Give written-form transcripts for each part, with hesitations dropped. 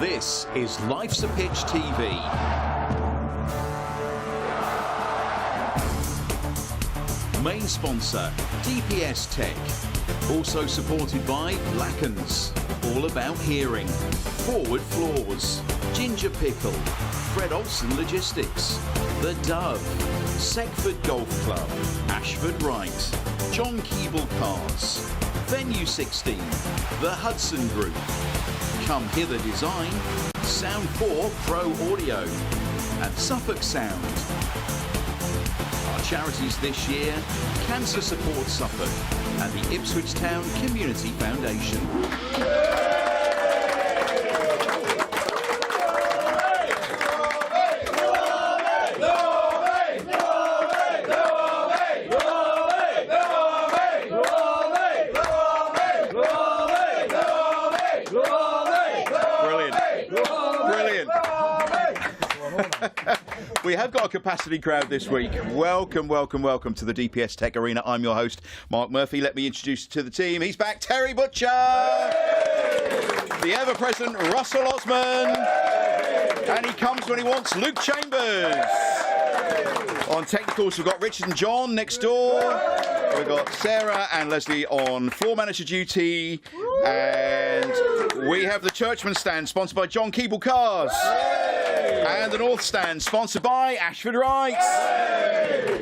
This is Life's a Pitch TV. Main sponsor, DPS Tech. Also supported by Lackens, all about hearing. Forward Floors, Ginger Pickle, Fred Olsen Logistics, The Dove, Seckford Golf Club, Ashford Wright, John Keeble Cars, Venue 16, The Hudson Group, Come Hither Design, Sound 4 Pro Audio, and Suffolk Sound. Our charities this year, Cancer Support Suffolk and the Ipswich Town Community Foundation. We have got a capacity crowd this week. Welcome, welcome, welcome to the DPS Tech Arena. I'm your host, Mark Murphy. Let me introduce you to the team. He's back, Terry Butcher. The ever-present Russell Osman. And he comes when he wants, Luke Chambers. On technicals, we've got Richard and John next door. We've got Sarah and Leslie on floor manager duty. And we have the Churchman stand, sponsored by John Keeble Cars. And the North Stand, sponsored by Ashford Wright.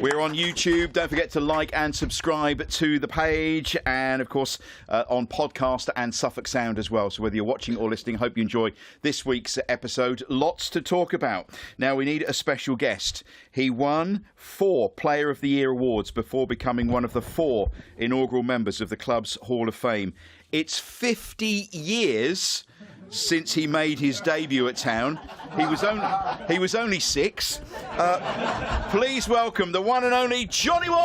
We're on YouTube. Don't forget to like and subscribe to the page. And, of course, on podcast and Suffolk Sound as well. So whether you're watching or listening, hope you enjoy this week's episode. Lots to talk about. Now, we need a special guest. He won 4 Player of the Year awards before becoming one of the 4 inaugural members of the club's Hall of Fame. It's 50 years since he made his debut at town. He was only 6. Please welcome the one and only Johnny Wark!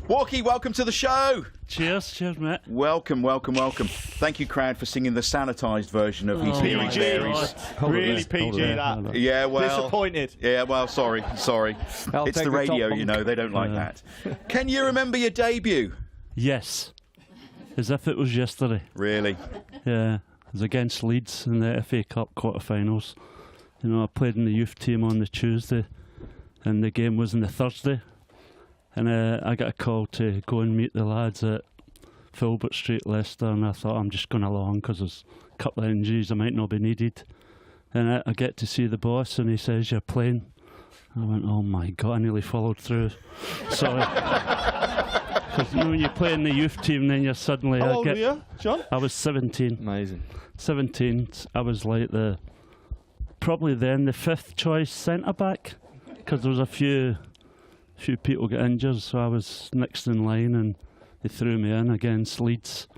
Warky, welcome to the show. Cheers, mate. Welcome, welcome, welcome. Thank you, crowd, for singing the sanitised version of His Hearing Varies. Really PG that. Yeah, well. Disappointed. Yeah, well, sorry. It's the radio, you know, they don't like that. Can you remember your debut? Yes. As if it was yesterday. Really? Yeah. It was against Leeds in the FA Cup quarter-finals. You know, I played in the youth team on the Tuesday, and the game was on the Thursday. And I got a call to go and meet the lads at Filbert Street, Leicester, and I thought I'm just going along because there's a couple of injuries I might not be needed. And I get to see the boss, and he says, "You're playing." I went, "Oh my God," I nearly followed through. So, because you know, when you play in the youth team, then you're suddenly... How old were you, John? I was 17. Amazing. 17, I was like probably then the 5th choice centre-back, because there was a few people got injured, so I was next in line, and they threw me in against Leeds,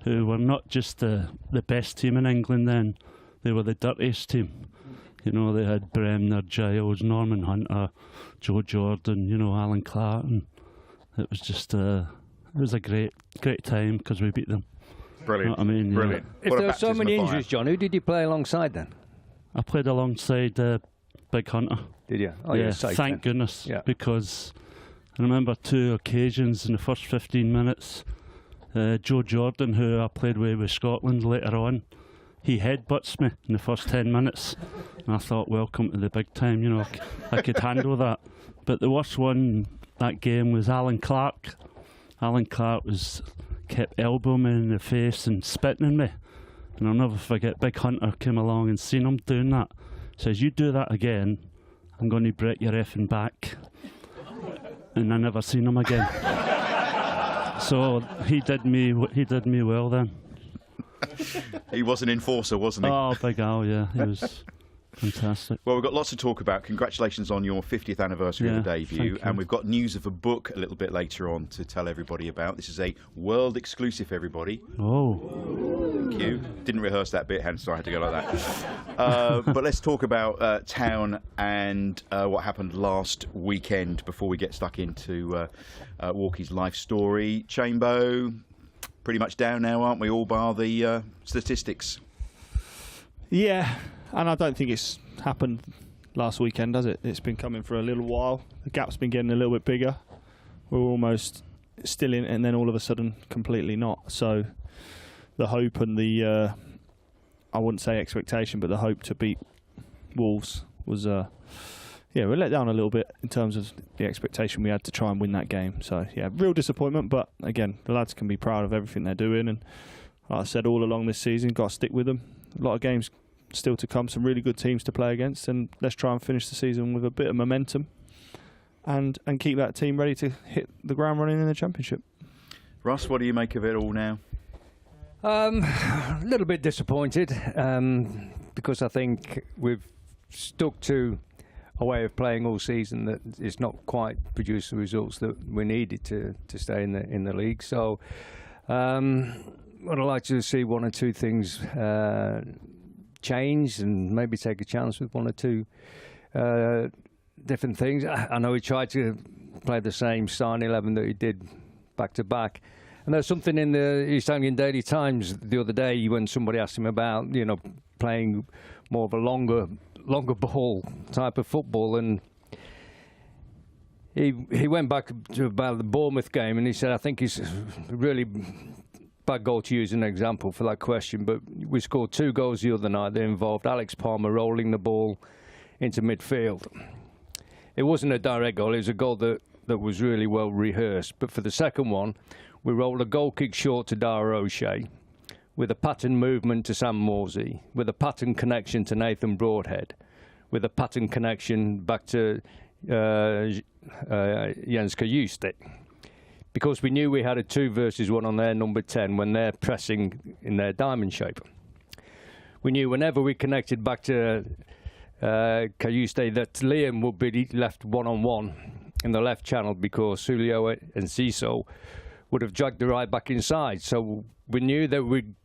who were not just the best team in England then, they were the dirtiest team. You know, they had Bremner, Giles, Norman Hunter, Joe Jordan, you know, Alan Clark, and it was just it was a great time because we beat them. Brilliant. You know what I mean? Brilliant. If there were so many injuries, John, who did you play alongside then? I played alongside Big Hunter. Did you? Oh, yeah, safe, thank then. goodness, yeah. Because I remember 2 occasions in the first 15 minutes. Joe Jordan, who I played with Scotland later on, he headbutts me in the first 10 minutes. And I thought, welcome to the big time, you know, I could handle that. But the worst one that game was Alan Clark. Alan Clark kept elbowing me in the face and spitting in me. And I'll never forget, Big Hunter came along and seen him doing that. Says, "You do that again, I'm going to break your effing back." And I never seen him again. So he did me well then. He was an enforcer, wasn't he? Oh, Big Al, yeah. He was fantastic. Well, we've got lots to talk about. Congratulations on your 50th anniversary of the debut. And we've got news of a book a little bit later on to tell everybody about. This is a world exclusive, everybody. Oh. Thank you. Didn't rehearse that bit, hence I had to go like that. But let's talk about town and what happened last weekend before we get stuck into Warky's life story. Chambo, pretty much down now, aren't we, all bar the statistics? Yeah, and I don't think it's happened last weekend, does it? It's been coming for a little while. The gap's been getting a little bit bigger. We're almost still in it, and then all of a sudden completely not. So the hope and the, I wouldn't say expectation, but the hope to beat Wolves was, we let down a little bit in terms of the expectation we had to try and win that game. So, yeah, real disappointment. But, again, the lads can be proud of everything they're doing. And like I said, all along this season, got to stick with them. A lot of games still to come, some really good teams to play against. And let's try and finish the season with a bit of momentum and keep that team ready to hit the ground running in the Championship. Russ, what do you make of it all now? A little bit disappointed because I think we've stuck to a way of playing all season that is not quite produced the results that we needed to stay in the league. So I'd like to see one or two things change and maybe take a chance with one or two different things. I know he tried to play the same starting 11 that he did back to back. And there's something in the East Anglian Daily Times the other day when somebody asked him about, playing more of a longer ball type of football, and he went back to about the Bournemouth game, and he said, I think it's a really bad goal to use an example for that question, but we scored 2 goals the other night that involved Alex Palmer rolling the ball into midfield. It wasn't a direct goal, it was a goal that was really well rehearsed, but for the second one, we rolled a goal kick short to Dara O'Shea, with a pattern movement to Sam Morsey, with a pattern connection to Nathan Broadhead, with a pattern connection back to Jens Kajuste. Because we knew we had a 2 versus 1 on their number 10 when they're pressing in their diamond shape. We knew whenever we connected back to Kajuste that Liam would be left one-on-one in the left channel because Julio and Ciso would have dragged the right back inside. So we knew that we'd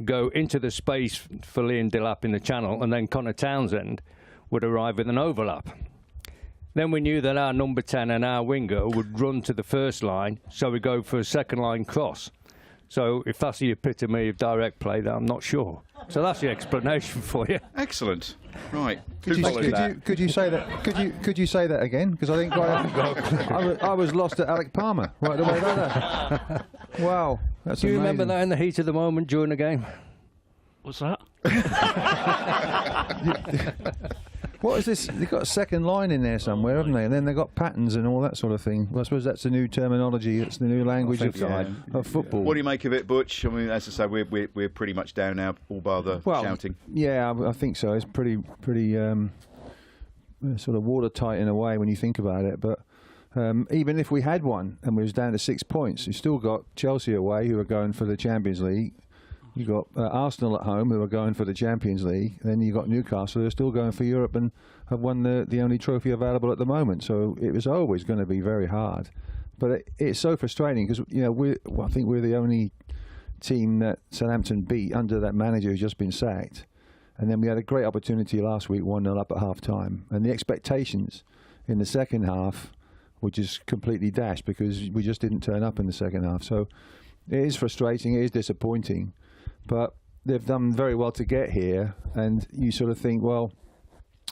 go into the space for Liam Delap in the channel, and then Connor Townsend would arrive with an overlap. Then we knew that our number 10 and our winger would run to the first line, so we go for a second line cross. So if that's the epitome of direct play, then I'm not sure. So that's the explanation for you. Excellent. Right. Could you say that? Could you say that again? Because I think I was lost at Alec Palmer right away there. Wow, that's Do you amazing. remember that in the heat of the moment during the game? What's that? What is this? They've got a second line in there somewhere, haven't they? And then they've got patterns and all that sort of thing. Well, I suppose that's the new terminology. It's the new language of football. What do you make of it, Butch? I mean, as I say, we're pretty much down now, all bar the shouting. Yeah, I think so. It's pretty sort of watertight in a way when you think about it. But even if we had one and we was down to 6 points, you still got Chelsea away who are going for the Champions League. You've got Arsenal at home who are going for the Champions League. Then you've got Newcastle who are still going for Europe and have won the only trophy available at the moment. So it was always going to be very hard. But it's so frustrating because I think we're the only team that Southampton beat under that manager who's just been sacked. And then we had a great opportunity last week, 1-0 up at half-time. And the expectations in the second half were just completely dashed because we just didn't turn up in the second half. So it is frustrating, it is disappointing. But they've done very well to get here, and you sort of think, well,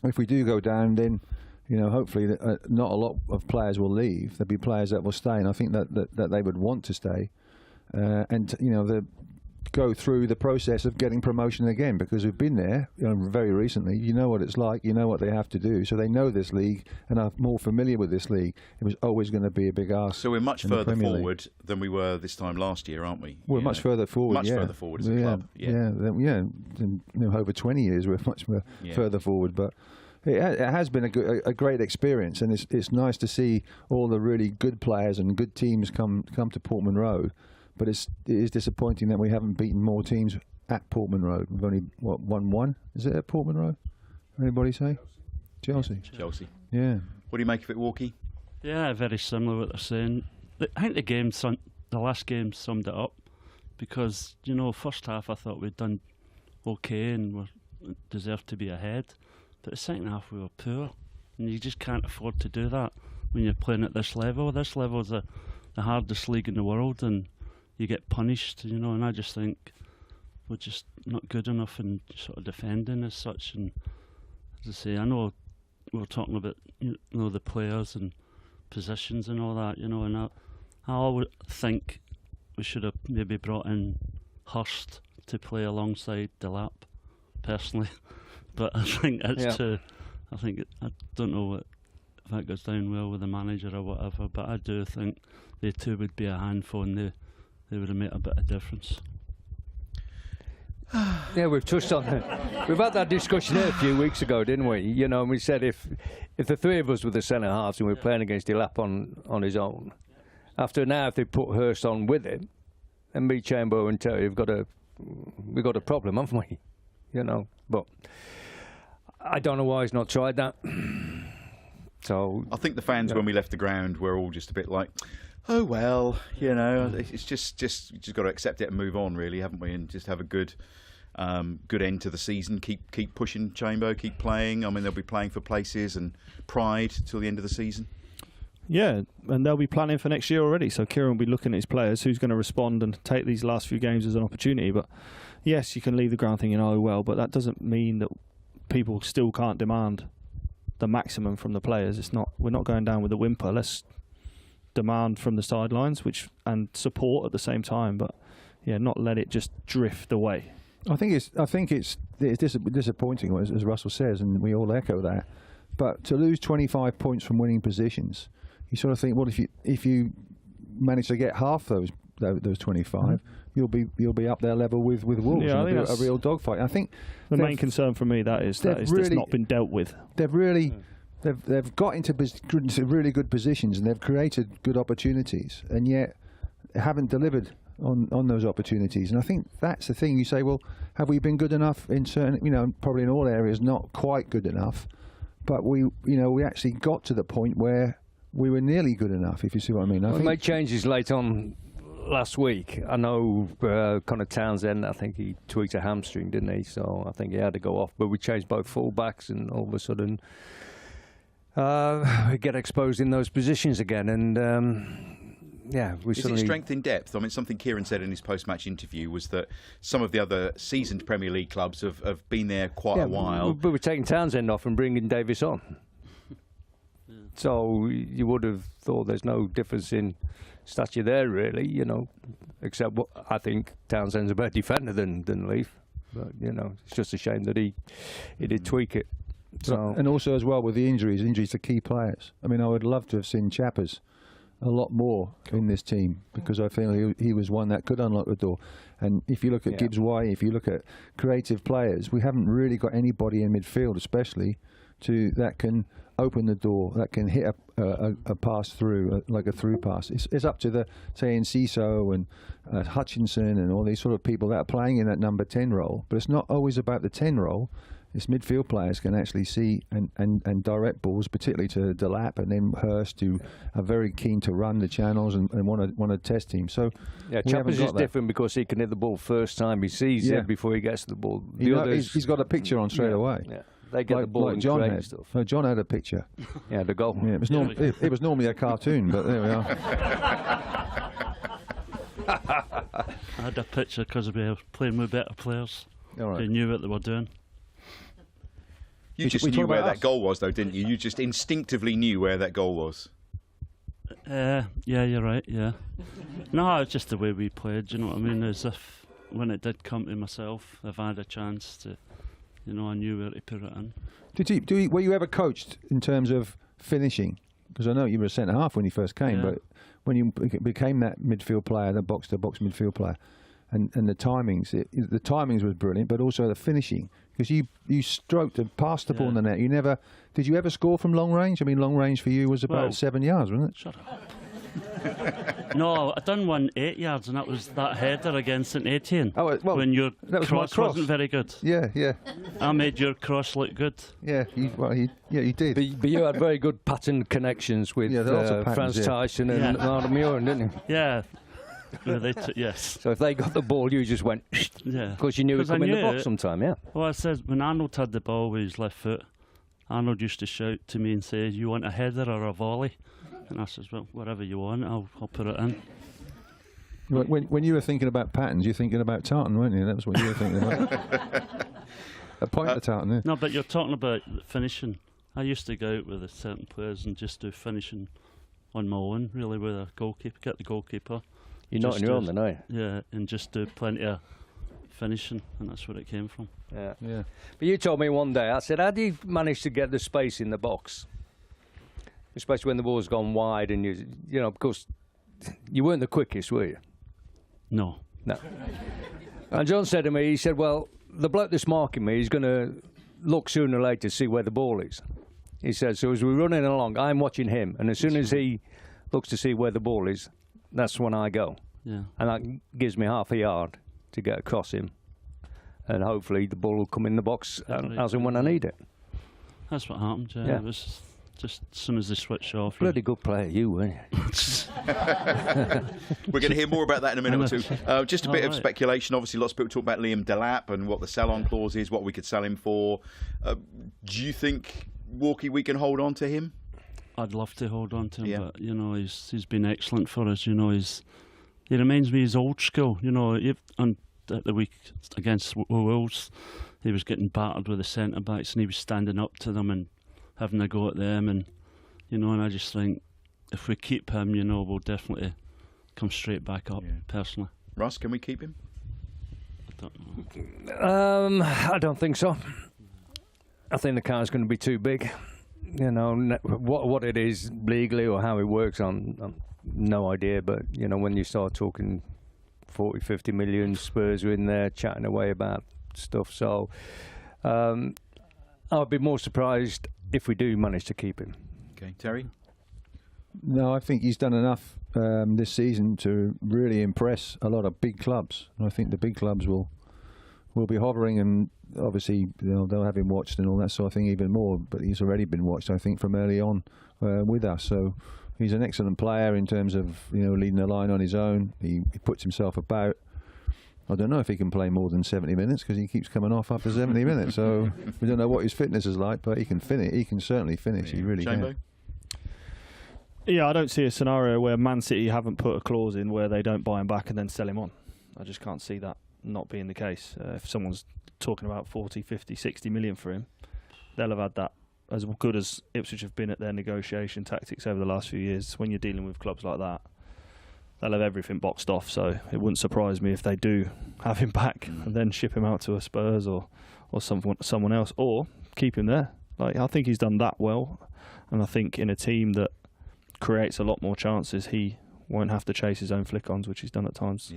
if we do go down, then hopefully not a lot of players will leave. There'll be players that will stay, and I think that they would want to stay, and go through the process of getting promotion again, because we've been there very recently. You know what it's like, you know what they have to do, so they know this league and are more familiar with this league. It was always going to be a big ask. So we're much further forward than we were this time last year, aren't we? We're much further forward. Much further forward as a club. In over 20 years we're much more further forward, but it has been a great experience, and it's nice to see all the really good players and good teams come to Portman Road. But it is disappointing that we haven't beaten more teams at Portman Road. We've only, won 1? Is it at Portman Road? Anybody say? Chelsea. Yeah. What do you make of it, Warky? Yeah, very similar what they're saying. I think the last game summed it up, because, first half I thought we'd done okay and we deserved to be ahead. But the second half we were poor. And you just can't afford to do that when you're playing at this level. This level is the hardest league in the world, and you get punished, and I just think we're just not good enough in sort of defending as such. And as I say, I know we're talking about the players and positions and all that, and I always think we should have maybe brought in Hurst to play alongside Delap, personally. But I think it's too. I don't know if that goes down well with the manager or whatever, but I do think they two would be a handful and they would have made a bit of difference. Yeah, we've touched on we've had that discussion here a few weeks ago, didn't we? And we said if the three of us were the centre halves and we were playing against Delap on his own, after now if they put Hurst on with him, and me, Chamber and Terry, we've got a problem, haven't we? But I don't know why he's not tried that. So I think the fans, when we left the ground, were all just a bit like, oh well, it's just got to accept it and move on, really, haven't we? And just have a good end to the season. Keep pushing Chamber, keep playing. I mean, they'll be playing for places and pride till the end of the season. Yeah, and they'll be planning for next year already. So Kieran will be looking at his players, who's going to respond and take these last few games as an opportunity. But yes, you can leave the ground thinking, oh well, but that doesn't mean that people still can't demand the maximum from the players. We're not going down with a whimper. Let's demand from the sidelines, and support at the same time. But not let it just drift away. I think it's disappointing, as Russell says, and we all echo that. But to lose 25 points from winning positions, you sort of think, well, if you manage to get half those 25, you'll be up there level with Wolves. Yeah, and a real dogfight. I think the main concern for me that's not been dealt with. They've really they've got into really good positions and they've created good opportunities, and yet haven't delivered on those opportunities. And I think that's the thing. You say, well, have we been good enough in certain, probably in all areas, not quite good enough, but we actually got to the point where we were nearly good enough, if you see what I mean. We made changes late on last week. I know Connor Townsend, I think he tweaked a hamstring, didn't he? So I think he had to go off. But we changed both full-backs, and all of a sudden we get exposed in those positions again. And Is it strength in depth? I mean, something Kieran said in his post-match interview was that some of the other seasoned Premier League clubs have been there quite a while. But we're taking Townsend off and bringing Davis on. So you would have thought there's no difference in stature there, really, except I think Townsend's a better defender than Leaf. But, it's just a shame that he did tweak it. So. And also as well with the injuries to key players. I mean, I would love to have seen Chappers a lot more in this team, because I feel he was one that could unlock the door. And if you look at Gibbs White, if you look at creative players, we haven't really got anybody in midfield, especially that can open the door, that can hit a pass through, like a through pass. It's up to Enciso and Hutchinson and all these sort of people that are playing in that number 10 role. But it's not always about the 10 role. It's midfield players can actually see and direct balls, particularly to Delap and then Hurst, who are very keen to run the channels and want to test him. So Chappers is different because he can hit the ball first time he sees it before he gets to the ball. He's got a picture on straight away. Yeah. They get the ball like and John create had. stuff. No, John had a picture. Yeah, the goal. Yeah, it was normally a cartoon, but there we are. I had a picture because we were playing with better players. All right. They knew what they were doing. You just knew where that goal was, though, didn't you? You just instinctively knew where that goal was. Yeah, you're right, yeah. No, it's just the way we played, you know what I mean? As if when it did come to myself, if I had a chance to, I knew where to put it in. Were you ever coached in terms of finishing? Because I know you were a centre-half when you first came, but when you became that midfield player, the box-to-box midfield player, and the timings, the timings was brilliant, but also the finishing. Because you stroked and passed the ball in the net. Did you ever score from long range? I mean, long range for you was about 7 yards, wasn't it? Shut up. No, I done one 8 yards, and that was that header against St Etienne. Oh, well, when your that was cross wasn't very good. Yeah. I made your cross look good. Yeah, you did. But you had very good pattern connections with Franz Tyson and Arnold Muren, didn't you? Yeah. Yes. So if they got the ball, you just went, because you knew it would come in the box sometime, Well, I said when Arnold had the ball with his left foot, Arnold used to shout to me and say, "You want a header or a volley?" And I says, "Well, whatever you want, I'll put it in." When you were thinking about patterns, you're thinking about tartan, weren't you? That was what you were thinking about. A pint of tartan, yeah. No, but you're talking about finishing. I used to go out with certain players and just do finishing on my own, really, with a goalkeeper, get the goalkeeper. You're not on your own then, are you? Yeah, and just do plenty of finishing, and that's where it came from. Yeah. Yeah. But you told me one day, I said, how do you manage to get the space in the box? Especially when the ball's gone wide and you know, because you weren't the quickest, were you? No. No. And John said to me, he said, well, the bloke that's marking me is going to look sooner or later to see where the ball is. He said, so as we're running along, I'm watching him, and as soon as he looks to see where the ball is, that's when I go. Yeah. And that gives me half a yard to get across him. And hopefully the ball will come in the box as and when I need it. That's what happened, yeah. Yeah. It was just as soon as they switched off. Bloody good player, you, weren't you? We're going to hear more about that in a minute or two. Just a bit of right. speculation. Obviously, lots of people talk about Liam Delap and what the sell-on clause is, what we could sell him for. Do you think, Warky, we can hold on to him? I'd love to hold on to him, Yeah. but, you know, he's been excellent for us. You know, he reminds me of his old school. You know, at the week against Wolves, he was getting battered with the centre-backs and he was standing up to them and having a go at them, and you know, and I just think if we keep him, you know, we'll definitely come straight back up. Yeah. Personally, Russ, can we keep him? I don't know. I don't think so. I think the car's going to be too big. You know, what it is legally or how it works, I'm no idea. But, you know, when you start talking 40, 50 million, Spurs are in there chatting away about stuff. So I'd be more surprised if we do manage to keep him. Okay, Terry? No, I think he's done enough this season to really impress a lot of big clubs. And I think the big clubs will be hovering, and obviously, you know, they'll have him watched and all that sort of thing even more. But he's already been watched, I think, from early on with us. So he's an excellent player in terms of, you know, leading the line on his own. He puts himself about. I don't know if he can play more than 70 minutes because he keeps coming off after 70 minutes. So we don't know what his fitness is like, but he can finish. He can certainly finish. Yeah. He really Chambo? can. Yeah, I don't see a scenario where Man City haven't put a clause in where they don't buy him back and then sell him on. I just can't see that not being the case. If someone's talking about 40, 50, 60 million for him, they'll have had that. As good as Ipswich have been at their negotiation tactics over the last few years, when you're dealing with clubs like that, they'll have everything boxed off. So it wouldn't surprise me if they do have him back and then ship him out to a Spurs or someone else, or keep him there. Like, I think he's done that well, and I think in a team that creates a lot more chances, he won't have to chase his own flick-ons, which he's done at times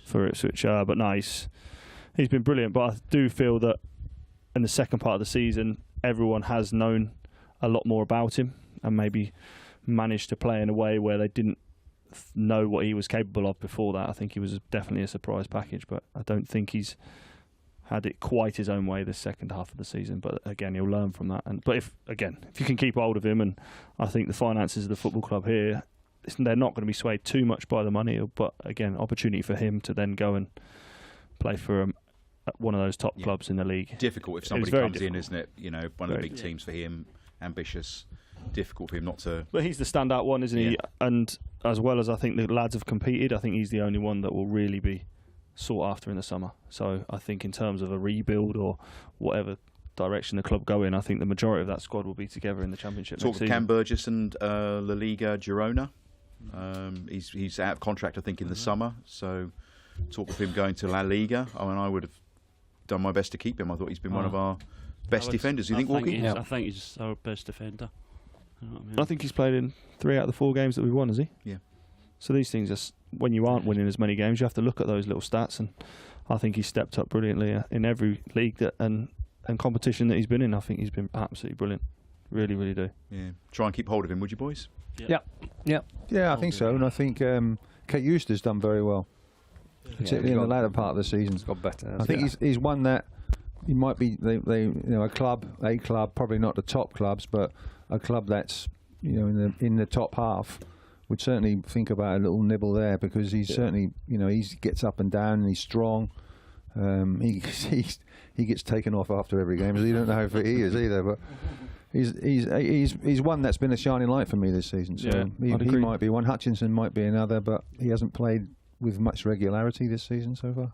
for Ipswich. But no, he's been brilliant. But I do feel that in the second part of the season, everyone has known a lot more about him and maybe managed to play in a way where they didn't know what he was capable of before that. I think he was definitely a surprise package, but I don't think he's had it quite his own way this second half of the season. But again, he'll learn from that. But if you can keep hold of him, and I think the finances of the football club here, they're not going to be swayed too much by the money. But again, opportunity for him to then go and play for one of those top clubs in the league. Difficult if somebody comes in, isn't it? You know, one of the big teams for him, ambitious. Difficult for him not to. But he's the standout one, isn't he? And as well as I think the lads have competed, I think he's the only one that will really be sought after in the summer. So I think in terms of a rebuild or whatever direction the club go in, I think the majority of that squad will be together in the Championship Talk next of season. Cam Burgess and La Liga Girona. He's out of contract, I think, in the summer. So talk of him going to La Liga. I mean, I would have done my best to keep him. I thought he's been one of our best defenders. You think, Walkie? I think he's our best defender. You know what I mean? I think he's played in 3 out of the 4 games that we've won, has he? Yeah. So these things, when you aren't winning as many games, you have to look at those little stats, and I think he's stepped up brilliantly in every league and competition that he's been in. I think he's been absolutely brilliant. Really, really do. Yeah. Try and keep hold of him, would you, boys? Yeah. Yeah, I think so, and I think Kate Eustace done very well, particularly in the latter part of the season. He's got better. I think he's one that he might be a club, probably not the top clubs, but a club that's in the top half would certainly think about a little nibble there, because he's certainly he gets up and down and he's strong. He gets taken off after every game, so you don't know how fit he is either. But he's one that's been a shining light for me this season. So Yeah, he might be one. Hutchinson might be another, but he hasn't played with much regularity this season so far.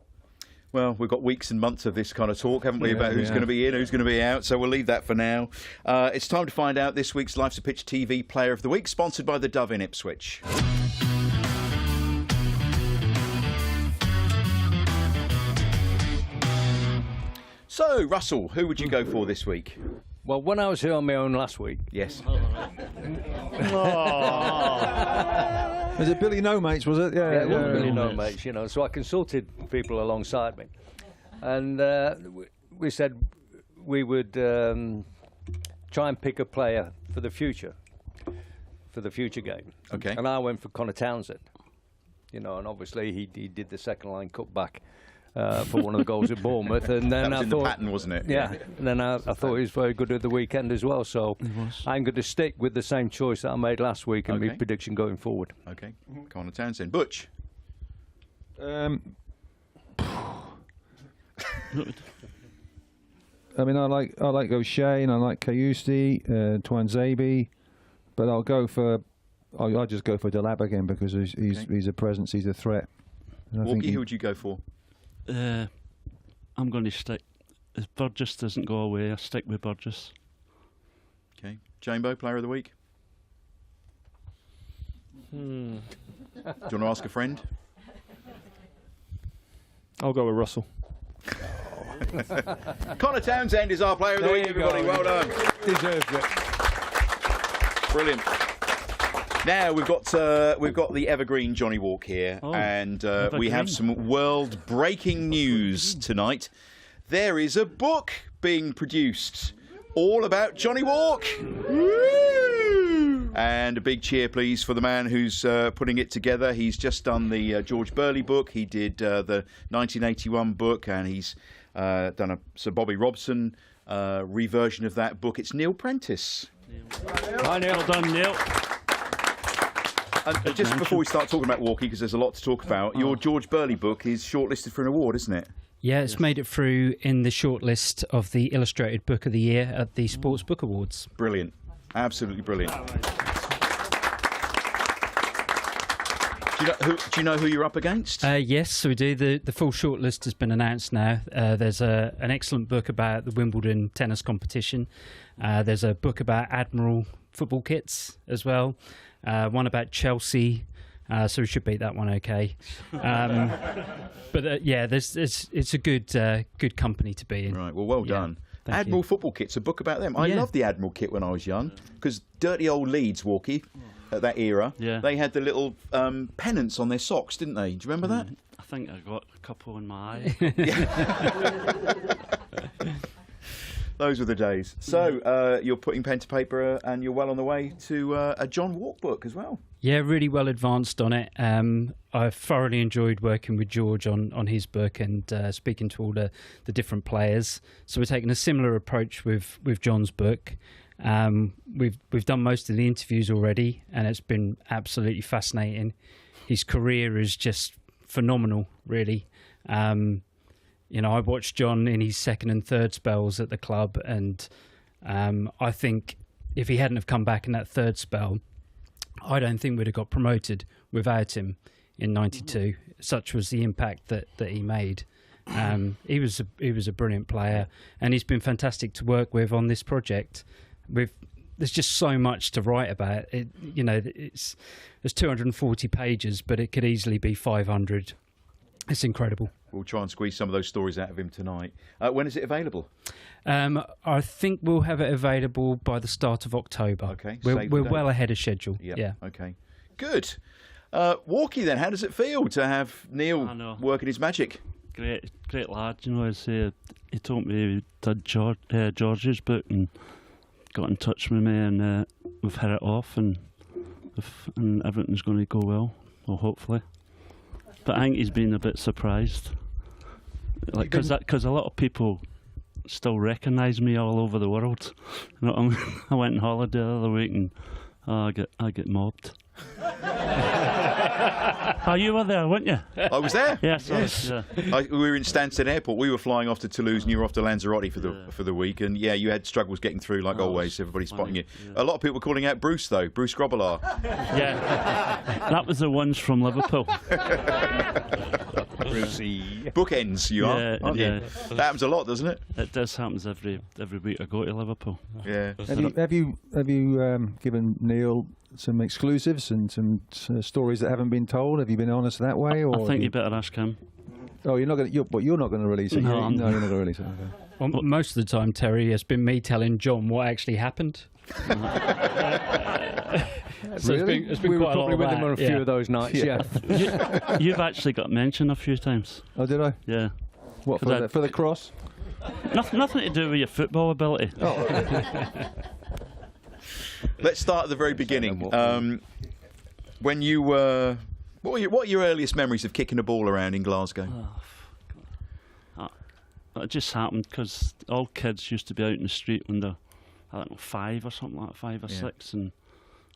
Well, we've got weeks and months of this kind of talk, haven't we, about who's going to be in, who's going to be out, so we'll leave that for now. It's time to find out this week's Life's a Pitch TV Player of the Week, sponsored by the Dove in Ipswich. So, Russell, who would you go for this week? Well, when I was here on my own last week, Yes. Was it Billy No Mates, was it? it wasn't really no mates, you know, so I consulted people alongside me. And we said we would try and pick a player for the future game. Okay. And I went for Connor Townsend, you know, and obviously he did the second line cutback for one of the goals at Bournemouth. And then That was I in thought, the pattern, wasn't it? yeah, and then I thought he was very good at the weekend as well. So I'm going to stick with the same choice that I made last week and my Okay. prediction going forward. Okay. Connor Townsend. Butch? I mean, I like O'Shea and I like Kayusti, Twanzebe, but I'll just go for Delap again because he's a presence, he's a threat. And I think Walkie, who would you go for? I'm going to stick. If Burgess doesn't go away, I stick with Burgess. Okay. Jambo, Player of the Week? Do you want to ask a friend? I'll go with Russell. Connor Townsend is our Player of the There Week, you go. everybody. Well done. Deserves it. Brilliant. Now we've got the evergreen Johnny Wark here, Oh, and we evergreen. have some world-breaking news tonight. There is a book being produced all about Johnny Wark. And a big cheer, please, for the man who's putting it together. He's just done the George Burley book. He did the 1981 book, and he's done a Sir Bobby Robson reversion of that book. It's Neil Prentice. Hi, Neil. Well done, Neil. And just before we start talking about Walkie, because there's a lot to talk about, your George Burley book is shortlisted for an award, isn't it? Yeah, it's made it through in the shortlist of the Illustrated Book of the Year at the Sports Book Awards. Brilliant. Absolutely brilliant. Do you know who you're up against? Yes, we do. The full shortlist has been announced now. There's an excellent book about the Wimbledon tennis competition. There's a book about Admiral football kits as well. One about Chelsea. So we should beat that one okay. But yeah, it's a good company to be in. Right, well done. Thank Admiral you. football kit's a book about them. I Yeah. loved the Admiral kit when I was young, because dirty old Leeds, Walkie, at that era, Yeah. they had the little pennants on their socks, didn't they? Do you remember that? I think I got a couple in my eye. Those were the days. So you're putting pen to paper and you're well on the way to a John Wark book as well. Yeah, really well advanced on it. I thoroughly enjoyed working with George on his book and speaking to all the different players. So we're taking a similar approach with John's book. We've done most of the interviews already, and it's been absolutely fascinating. His career is just phenomenal, really. You know, I watched John in his second and third spells at the club, and I think if he hadn't have come back in that third spell, I don't think we'd have got promoted without him in '92. Such was the impact that he made. He was a brilliant player, and he's been fantastic to work with on this project. There's just so much to write about. It, you know, there's 240 pages, but it could easily be 500. It's incredible. We'll try and squeeze some of those stories out of him tonight. When is it available? I think we'll have it available by the start of October. Okay, we're save the date. well ahead of schedule. Yep. Yeah. Okay. Good. Walkie, then, how does it feel to have I Neil know. working his magic? Great lad, you know. He told me he did George's book and got in touch with me, and we've hit it off, and everything's going to go well, hopefully. But I think he's been a bit surprised, like because a lot of people still recognise me all over the world. You know what I mean? I went on holiday the other week and I get mobbed. Oh, you were there, weren't you? I was there. Yes. We were in Stansted Airport. We were flying off to Toulouse, and you were off to Lanzarote for the week. And yeah, you had struggles getting through, like always. Everybody spotting you. Yeah. A lot of people were calling out Bruce, though. Bruce Grobbelaar. Yeah, that was the ones from Liverpool. Brucey. Bookends, you are, aren't you? That happens a lot, doesn't it? It does happen every week I go to Liverpool. Yeah. Have you given Neil some exclusives and some stories that haven't been told? Have you been honest that way? Or I think you better ask him. Oh, you're not going to. You're not going to release it. No, you're not going to release it. Okay. Well, most of the time, Terry, has been me telling John what actually happened. So Really? it's been we were quite a lot probably of with that, him on a few of those nights, yeah. You've actually got mentioned a few times. Oh, did I? Yeah. What, For for the cross? Nothing to do with your football ability. Let's start at the very beginning. When you were, what are your earliest memories of kicking a ball around in Glasgow? It just happened because all kids used to be out in the street when they're, I don't know, 5 or something like that, 5 or 6, and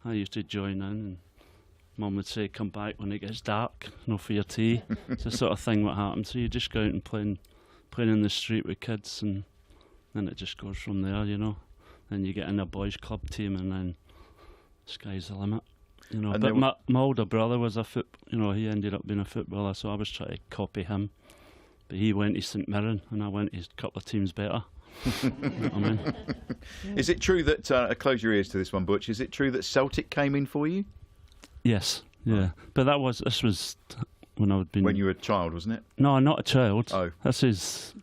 I used to join in, and Mum would say, come back when it gets dark, for your tea. It's the sort of thing what happens. So you just go out and playing in the street with kids, and then it just goes from there, Then you get in a boys' club team, and then sky's the limit. But my older brother was he ended up being a footballer, so I was trying to copy him. But he went to St Mirren, and I went to a couple of teams better. Is it true that, close your ears to this one, Butch, is it true that Celtic came in for you? Yes, yeah. But this was when I had been... When you were a child, wasn't it? No, not a child. Oh. This is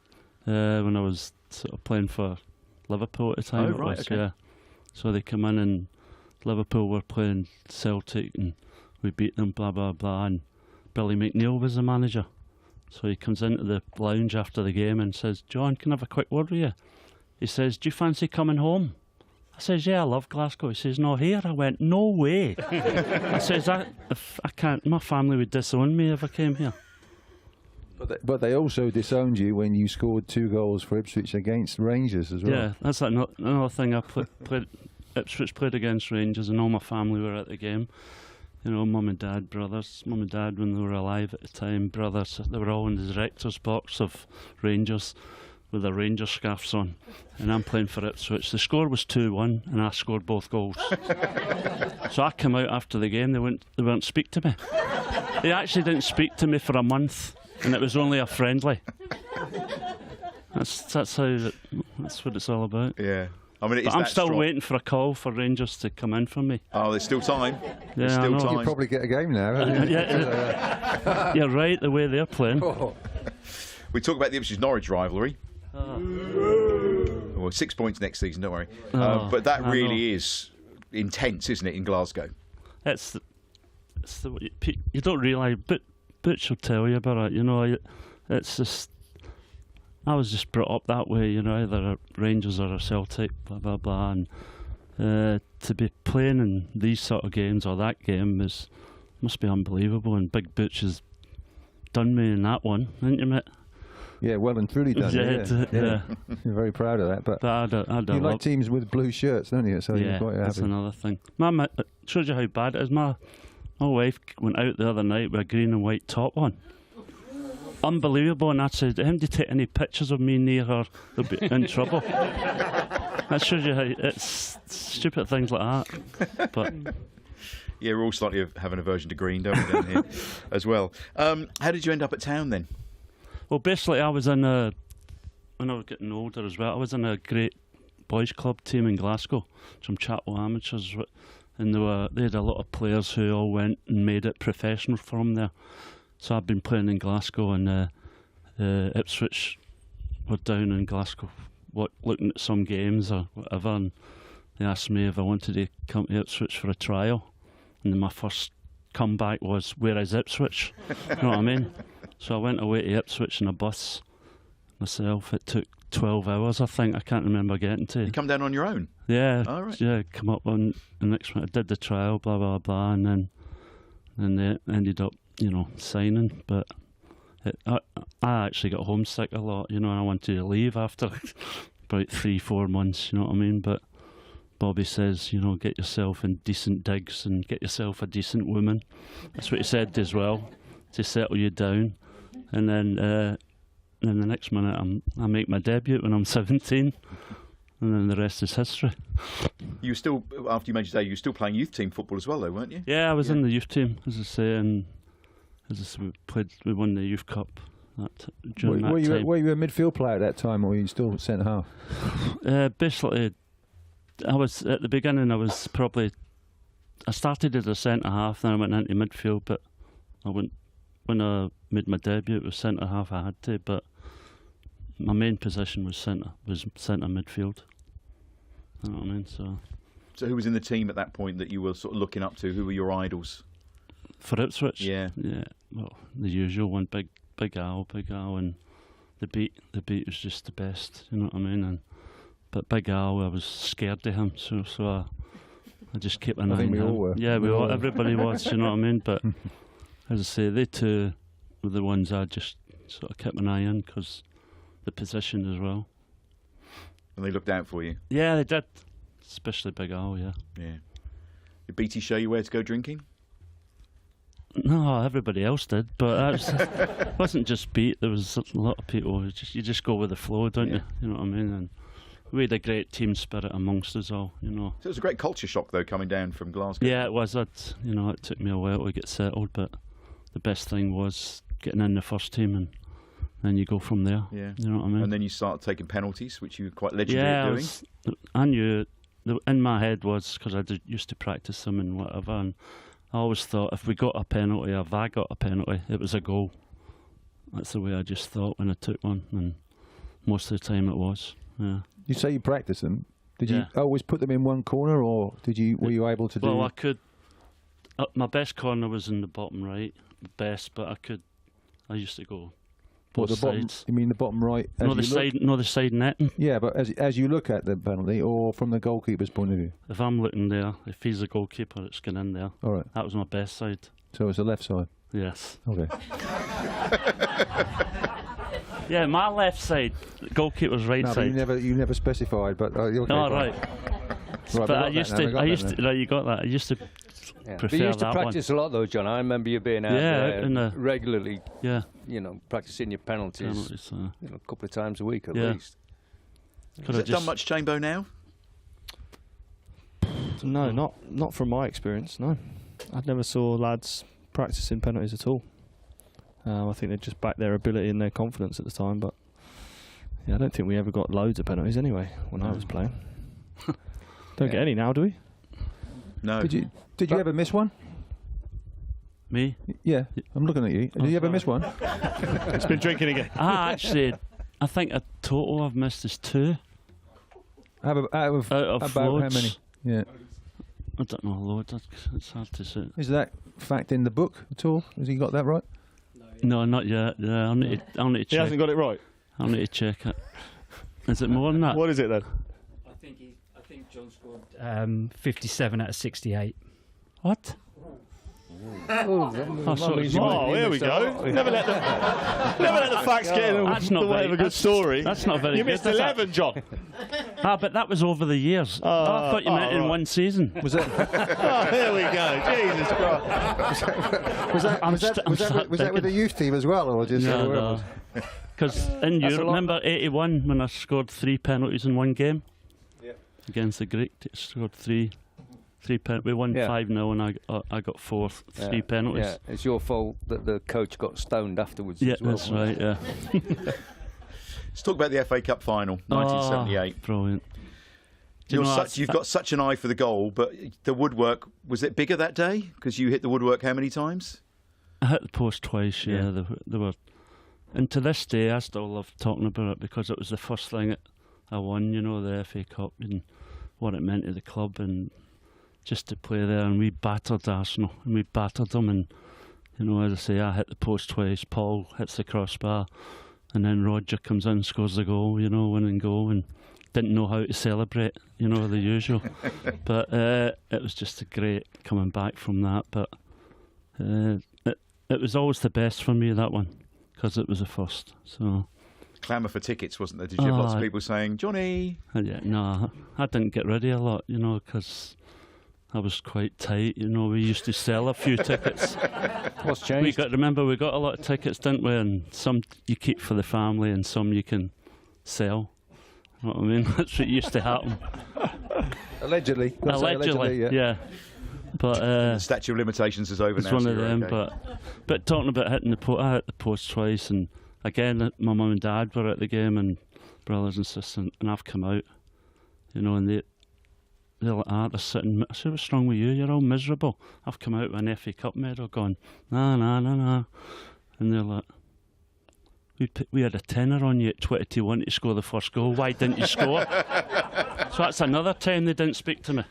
when I was sort of playing for Liverpool at the time. Oh, right, okay. Yeah. So they come in, and Liverpool were playing Celtic, and we beat them, blah, blah, blah, and Billy McNeil was the manager. So he comes into the lounge after the game and says, John, can I have a quick word with you? He says, do you fancy coming home? I says, yeah, I love Glasgow. He says, no, here. I went, no way. I says, if I can't, my family would disown me if I came here. But they also disowned you when you scored 2 goals for Ipswich against Rangers as well. Yeah, that's another thing. I played Ipswich played against Rangers, and all my family were at the game. Mum and dad, brothers. Mum and dad, when they were alive at the time, brothers, they were all in the director's box of Rangers with their Rangers scarves on. And I'm playing for Ipswich. The score was 2-1, and I scored both goals. So I came out after the game, they wouldn't speak to me. They actually didn't speak to me for a month, and it was only a friendly. That's what it's all about. Yeah. I mean, I'm still waiting for a call for Rangers to come in for me. Oh, there's still time. Yeah, there's still time. You'll probably get a game now. You're right, the way they're playing. We talk about the Ipswich-Norwich rivalry. Well, 6 points next season, don't worry. But that really is intense, isn't it, in Glasgow? It's you don't realise, but Butch will tell you about it. It's just... I was just brought up that way, either a Rangers or a Celtic, blah, blah, blah. And to be playing in these sort of games, or that game, must be unbelievable. And Big Butch has done me in that one, hasn't you, mate? Yeah, well and truly done. Yeah. You're very proud of that. But I don't you like teams with blue shirts, don't you? So you're quite happy. That's another thing. It shows you how bad it is. My wife went out the other night with a green and white top on. Unbelievable, and I said, him to take any pictures of me near her, they'll be in trouble. That shows you how it's stupid things like that. But yeah, we're all slightly having an aversion to green, don't we, down here as well. How did you end up at town then? Well, basically, I was when I was getting older as well, I was in a great boys' club team in Glasgow, some Chapel amateurs, and they had a lot of players who all went and made it professional from there. So I've been playing in Glasgow, and Ipswich were down in Glasgow looking at some games or whatever, and they asked me if I wanted to come to Ipswich for a trial. And then my first comeback was, where is Ipswich? You know what I mean? So I went away to Ipswich in a bus myself. It took 12 hours, I think. I can't remember getting to. You come down on your own? Yeah. Oh, right. Yeah, come up on the next one. I did the trial, blah, blah, blah, and then they ended up signing, but I actually got homesick a lot, and I wanted to leave after about 3-4 months, you know what I mean? But Bobby says, you know, get yourself in decent digs and get yourself a decent woman. That's what he said as well, to settle you down. And then the next minute I make my debut when I'm 17, and then the rest is history. You were still, after you made your day, you were still playing youth team football as well, though, weren't you? Yeah, I was in the youth team, as I say, and as I say, we won the youth cup during that time. Were you a midfield player at that time, or were you still centre half? Basically, I was at the beginning. I started as a centre half, then I went into midfield. But when I made my debut, it was centre half. I had to, but my main position was centre midfield. You know what I mean? So who was in the team at that point that you were sort of looking up to? Who were your idols? For Ipswich, yeah. Well, the usual one, Big Al, and the beat was just the best. You know what I mean? But Big Al, I was scared of him, so I just kept an eye on him. I think we all were. Yeah, we all. Everybody was. You know what I mean? But as I say, they two were the ones I just sort of kept an eye on because the position as well. And they looked out for you? Yeah, they did. Especially Big Al, yeah. Yeah. Did BT show you where to go drinking? No, everybody else did, but it wasn't just Beat. There was a lot of people. You just go with the flow, don't you? You know what I mean? And we had a great team spirit amongst us all, you know. So it was a great culture shock, though, coming down from Glasgow. Yeah, it was. It took me a while to get settled, but the best thing was getting in the first team, and then you go from there. Yeah. You know what I mean? And then you started taking penalties, which you were quite legendary at doing. I knew. In my head was, because I used to practice them and whatever, and I always thought if we got a penalty, or if I got a penalty, it was a goal. That's the way I just thought when I took one, and most of the time it was. Yeah. You say you practice them. Did Yeah. you always put them in one corner, or were you able to do? Well, I could. My best corner was in the bottom right, but I used to go both the bottom? sides. You mean the bottom right? No, the side netting. Yeah, but as you look at the penalty, or from the goalkeeper's point of view. If I'm looking there, if he's a goalkeeper, it's going in there. All right. That was my best side. So it's the left side. Yes. Okay. Yeah, my left side, goalkeeper's right No, side. but you never specified. But okay, Oh, fine. right. Right, But I used to. Right, you got that. I used to Yeah. prefer But you used to that practice a lot, though, John. I remember you being out there regularly, one. Yeah. you know, practicing your penalties, a couple of times a week at least. Has it done much Chambo now? No, not from my experience. No, I never saw lads practicing penalties at all. I think they just backed their ability and their confidence at the time. But yeah, I don't think we ever got loads of penalties anyway when I was playing. Don't get any now, do we? No. Did you ever miss one? Me? Yeah, I'm looking at you. Did you ever miss one? It's been drinking again. Actually, I think a total I've missed is 2. Out of Out of about loads. how many? Yeah. I don't know, loads. It's hard to say. Is that fact in the book at all? Has he got that right? No, not yet. Yeah, I'll need to check. He hasn't got it right. I'll need to check it. Is it more than that? What is it then? I think John scored 57 out of 68. What? Oh, sorry. Here we go. Never let the facts get in That's the not way very- of a good story. That's not very You good. missed is it? 11, John. But that was over the years. I thought you meant in right. one season. Was that Here we go. Jesus Christ. was that with the youth team as well, or just whoever No. was? Because in That's Europe, a lot. remember 81 when I scored 3 penalties in one game? Against the Greek, scored 3 penalties. We won 5-0 and I got 3 penalties. Yeah, it's your fault that the coach got stoned afterwards. Yeah, as well. that's right, yeah. Let's talk about the FA Cup final, 1978. Oh, brilliant. Do you know, You've got such an eye for the goal, but the woodwork, was it bigger that day? Because you hit the woodwork how many times? I hit the post twice, yeah. They were, and to this day, I still love talking about it because it was the first thing that I won, you know, the FA Cup and what it meant to the club, and just to play there. And we battered Arsenal, and we battered them. And, you know, as I say, I hit the post twice, Paul hits the crossbar, and then Roger comes in, scores the goal, you know, winning goal, and didn't know how to celebrate, you know, the usual. But it was just a great coming back from that. But it was always the best for me, that one, because it was the first. So clamour for tickets, wasn't there? Did you have lots of people saying, Johnny? Yeah, no, I didn't get ready a lot, you know, because I was quite tight. You know, we used to sell a few tickets. What's changed? Remember, we got a lot of tickets, didn't we? And some you keep for the family, and some you can sell. You know what I mean? That's what used to happen. Allegedly. Allegedly, yeah. But The statute of limitations is over it's now. one so of you're them. okay. But talking about hitting the post, I hit the post twice, and again, my mum and dad were at the game, and brothers and sisters, and I've come out, you know, and they're like, they're sitting. I said, what's wrong with you? You're all miserable. I've come out with an FA Cup medal, going, nah. And they're like, we had a tenner on you at 20-1 to score the first goal. Why didn't you score? So that's another time they didn't speak to me.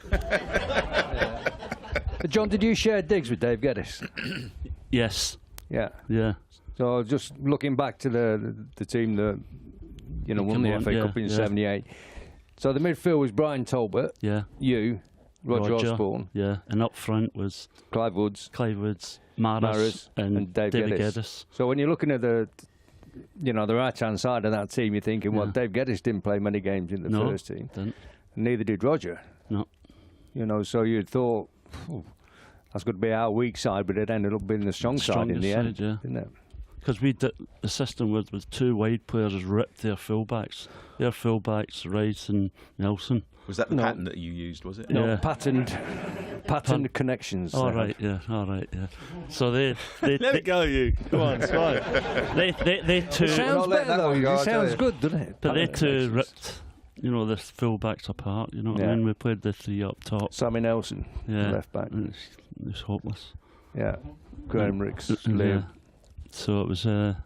John, did you share digs with Dave Geddes? Yes. Yeah. Yeah. So just looking back to the team that won the FA Cup in '78. So the midfield was Brian Talbot. Yeah. You, Roger Osborne. Yeah. And up front was Clive Woods, Maris and David Geddes. So when you're looking at the right-hand side of that team, you're thinking, well, Dave Geddes didn't play many games in the first team. Didn't. Neither did Roger. No. You know, so you'd thought, that's going to be our weak side, but it ended up being the strong side in the end, didn't it? Because the system with two wide players ripped their fullbacks. Their fullbacks, Rice and Nelson. Was that the pattern that you used, was it? No, Yeah. patterned connections. All right, yeah. So they Let it go, you. Come on, it's fine. they two. Sounds better though. It sounds good, doesn't it? But they two ripped, you know, the fullbacks apart. You know what I mean? We played the three up top. Sammy Nelson, left back. And it's hopeless. Yeah, Graham Ricks, Yeah. Liam. So it was, and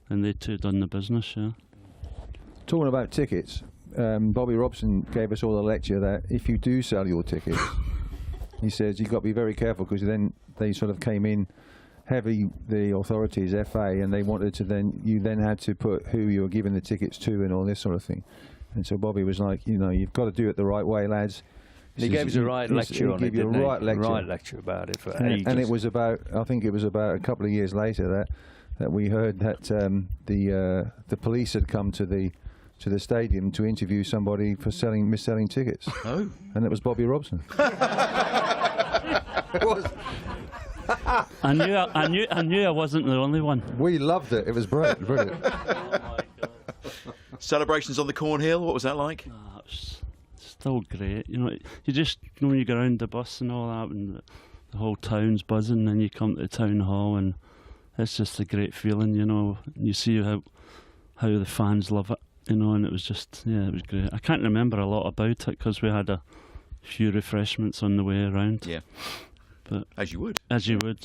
they two done the business. Yeah. Talking about tickets, Bobby Robson gave us all a lecture that if you do sell your tickets, he says you've got to be very careful, because then they sort of came in heavy, the authorities, FA, and they wanted to you then had to put who you were giving the tickets to and all this sort of thing. And so Bobby was like, you know, you've got to do it the right way, lads. He gave us a right lecture on it, didn't he? Right lecture about it for ages. And it was about, I think it was about a couple of years later that we heard that the police had come to the stadium to interview somebody for mis-selling tickets. Oh. And it was Bobby Robson. It was. I knew I wasn't the only one. We loved it. It was brilliant. Celebrations on the Cornhill, what was that like? It was still great. You know, you just, when you go around the bus and all that, and the whole town's buzzing, and then you come to the town hall, and it's just a great feeling, you know. You see how the fans love it, you know, and it was just, it was great. I can't remember a lot about it because we had a few refreshments on the way around. Yeah. But As you would,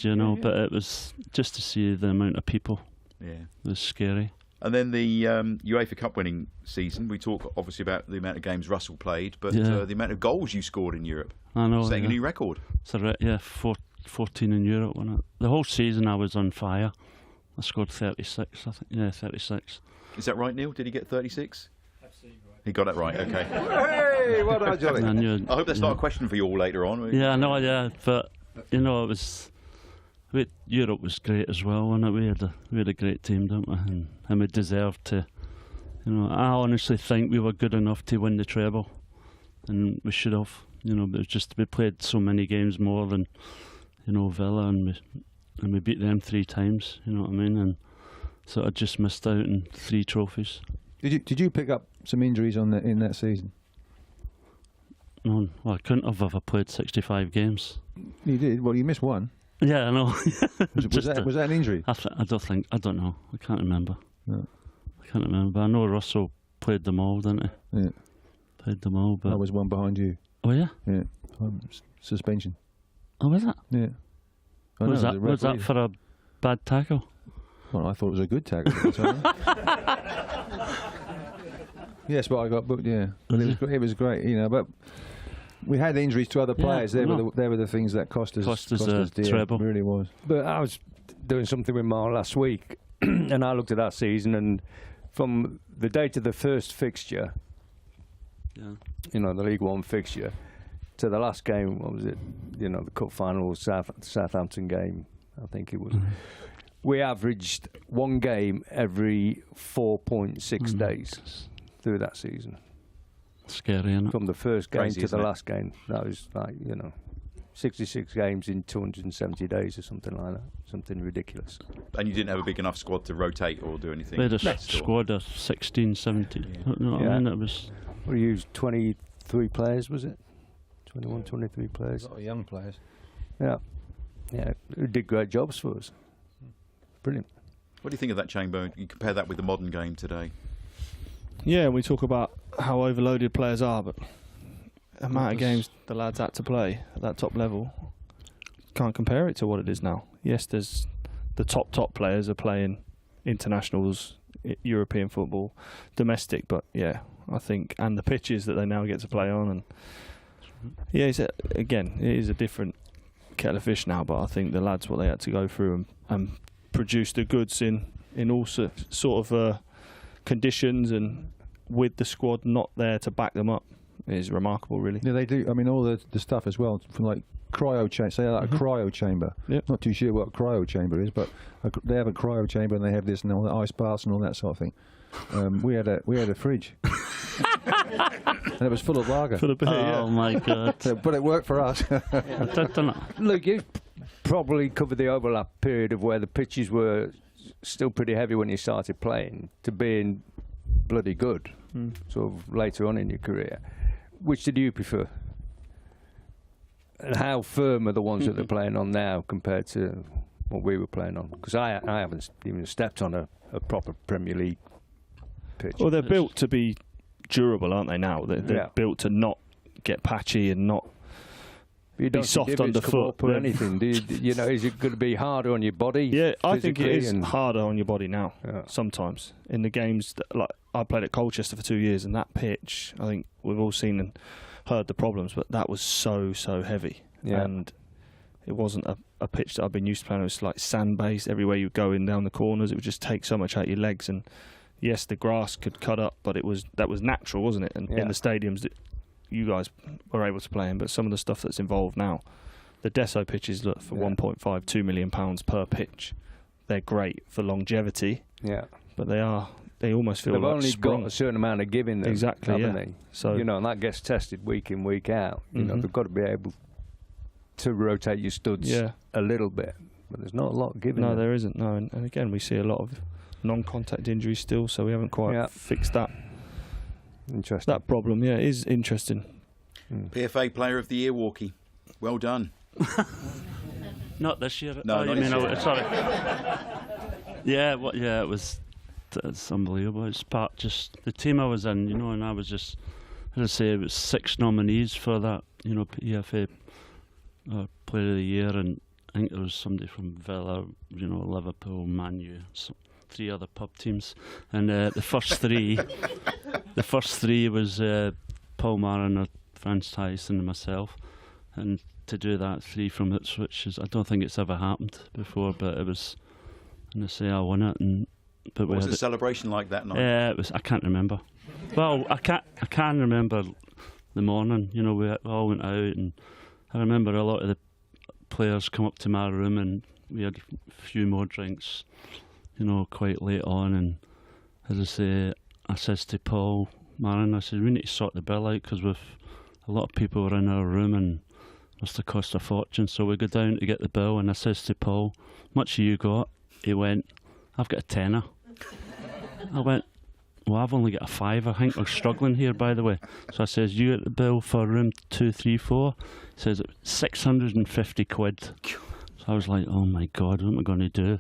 you know. But it was just to see the amount of people. Yeah. It was scary. And then the UEFA Cup winning season, we talk obviously about the amount of games Russell played, but the amount of goals you scored in Europe. I know. Setting a new record. So, 14 in Europe. Wasn't it? The whole season I was on fire. I scored 36, I think. Yeah, 36. Is that right, Neil? Did he get 36? He got it right, okay. Hey, well done, Johnny. I hope that's not a question for you all later on. Yeah, I know, but, you know, Europe was great as well, wasn't it? We had a great team, didn't we? And we deserved to, you know, I honestly think we were good enough to win the treble, and we should have, you know, but it was just we played so many games more than, you know, Villa, and we beat them 3 times, you know what I mean? And so I just missed out on 3 trophies. Did you pick up some injuries in that season? No, well, I couldn't have if I played 65 games. You did. Well, you missed one. Yeah, I know. Was that an injury? I don't know. I can't remember. No. I can't remember. I know Russell played them all, didn't he? Yeah. Played them all, but I was one behind you. Oh yeah. Yeah. Suspension. Oh, was that? Yeah. Was that for a bad tackle? Well, I thought it was a good tackle at the time. Yes, but I got booked. Yeah, but it was great, you know. But we had injuries to other players. They were the things that cost us dear. Treble. It really was. But I was doing something with Mark last week, and I looked at that season, and from the date of the first fixture, you know, the League One fixture, to the last game, what was it? You know, the cup final, Southampton game, I think it was. we averaged one game every 4.6 days through that season. Scary, isn't it? From the first game Crazy, to the isn't it? last game. That was like, 66 games in 270 days or something like that. Something ridiculous. And you didn't have a big enough squad to rotate or do anything? We had a Sort of- squad of 16, 17. You know what I mean? It was... We used 23 players, was it? 21, 23 players. A lot of young players. Yeah. Yeah, who did great jobs for us. Brilliant. What do you think of that, Chamber? You compare that with the modern game today. Yeah, we talk about how overloaded players are, but the amount of games the lads had to play at that top level, can't compare it to what it is now. Yes, there's the top players are playing internationals, European football, domestic, but yeah, I think, and the pitches that they now get to play on, and yeah, it is a different kettle of fish now, but I think the lads, what they had to go through and produce the goods in all sort of conditions and with the squad not there to back them up is remarkable, really. Yeah, they do. I mean, all the stuff as well, from like cryo chamber. Say like a cryo chamber. Yep. Not too sure what a cryo chamber is, but they have a cryo chamber and they have this and all the ice baths and all that sort of thing. We had a fridge, and it was full of lager. For the beer, Oh my God. But it worked for us. Look, you probably covered the overlap period of where the pitches were still pretty heavy when you started playing to being bloody good, sort of later on in your career. Which did you prefer? And how firm are the ones that they're playing on now compared to what we were playing on? Because I haven't even stepped on a proper Premier League pitch. Well, they're built to be durable, aren't they? Now they're built to not get patchy and not you don't be soft think if it's come underfoot. up or anything. Do you know, is it going to be harder on your body? Yeah, I think it physically is and- harder on your body now. Yeah. Sometimes in the games, like I played at Colchester for 2 years, and that pitch, I think we've all seen and heard the problems, but that was so heavy, Yeah. and it wasn't a pitch that I've been used to playing. It was like sand based. Everywhere you go in down the corners, it would just take so much out your legs. And yes, the grass could cut up, but that was natural, wasn't it? And in the stadiums that you guys were able to play in, but some of the stuff that's involved now, the Desso pitches look for 1.5, 2 million pounds per pitch. They're great for longevity, Yeah. but they almost feel They've like only sprung. got a certain amount of give in them, Exactly, haven't yeah. they? So and that gets tested week in, week out. You know, Mhm. they've got to be able to rotate your studs a little bit, but there's not a lot given. No, there isn't. No, and again, we see a lot of non-contact injuries still, so we haven't quite fixed that problem. Yeah, it is interesting. PFA Player of the Year, Warky. Well done. Not this year. No, not this year. Sorry. It was. It's unbelievable. It's just the team I was in, and I was just, as I say, it was 6 nominees for that, PFA Player of the Year, and I think there was somebody from Villa, Liverpool, Man U, 3 other pub teams, and the first 3, was Paul Mariner, Franz Tyson, and myself, and to do that 3 from Ipswich I don't think it's ever happened before, but it was, and I say I won it, and. But what was the celebration like that night? It was. I can't remember. Well, I can remember the morning. We all went out, and I remember a lot of the players come up to my room, and we had a few more drinks, quite late on. And as I say, I says to Paul Marin, I said, we need to sort the bill out because a lot of people were in our room, and it must have cost a fortune. So we go down to get the bill, and I says to Paul, much have you got? He went, I've got a tenner. I went, well, I've only got a 5. I think we're struggling here, by the way. So I says, you get the bill for room 234? He says, it's 650 quid. So I was like, oh my God, what am I going to do?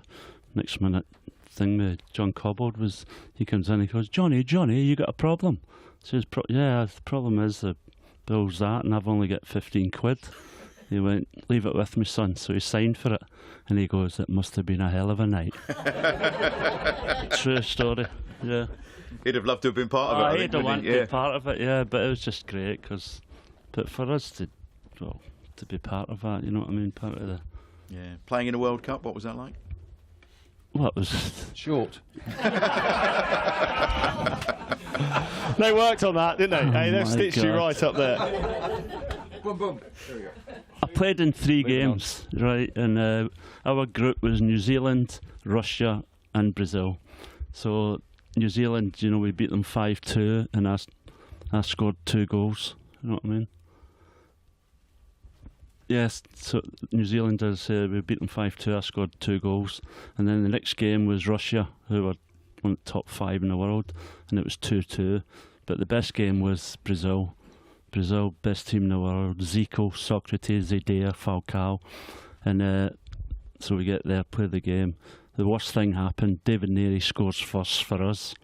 Next minute thing with John Cobbold was, he comes in, he goes, Johnny, you got a problem? I says, yeah, the problem is the bill's that, and I've only got 15 quid. He went, leave it with me, son. So he signed for it. And he goes, it must have been a hell of a night. True story, yeah. He'd have loved to have been part of it. He'd have wanted to be part of it, yeah. But it was just great, but for us to be part of that, you know what I mean? Part of the... Yeah. Playing in a World Cup, what was that like? Well, it was... Short. They worked on that, didn't they? Oh Hey, they've my stitched you God. right up there. Boom, boom. There we go. played in 3 Moving on. games, right? And our group was New Zealand, Russia, and Brazil. So New Zealand, you know, we beat them 5-2, and I scored 2 goals. You know what I mean? Yes. So New Zealand, as we beat them 5-2. I scored 2 goals, and then the next game was Russia, who were one of the top 5 in the world, and it was 2-2. But the best game was Brazil. Brazil, best team in the world. Zico, Socrates, Zidane, Falcao, and so we get there, play the game. The worst thing happened. David Neary scores first for us,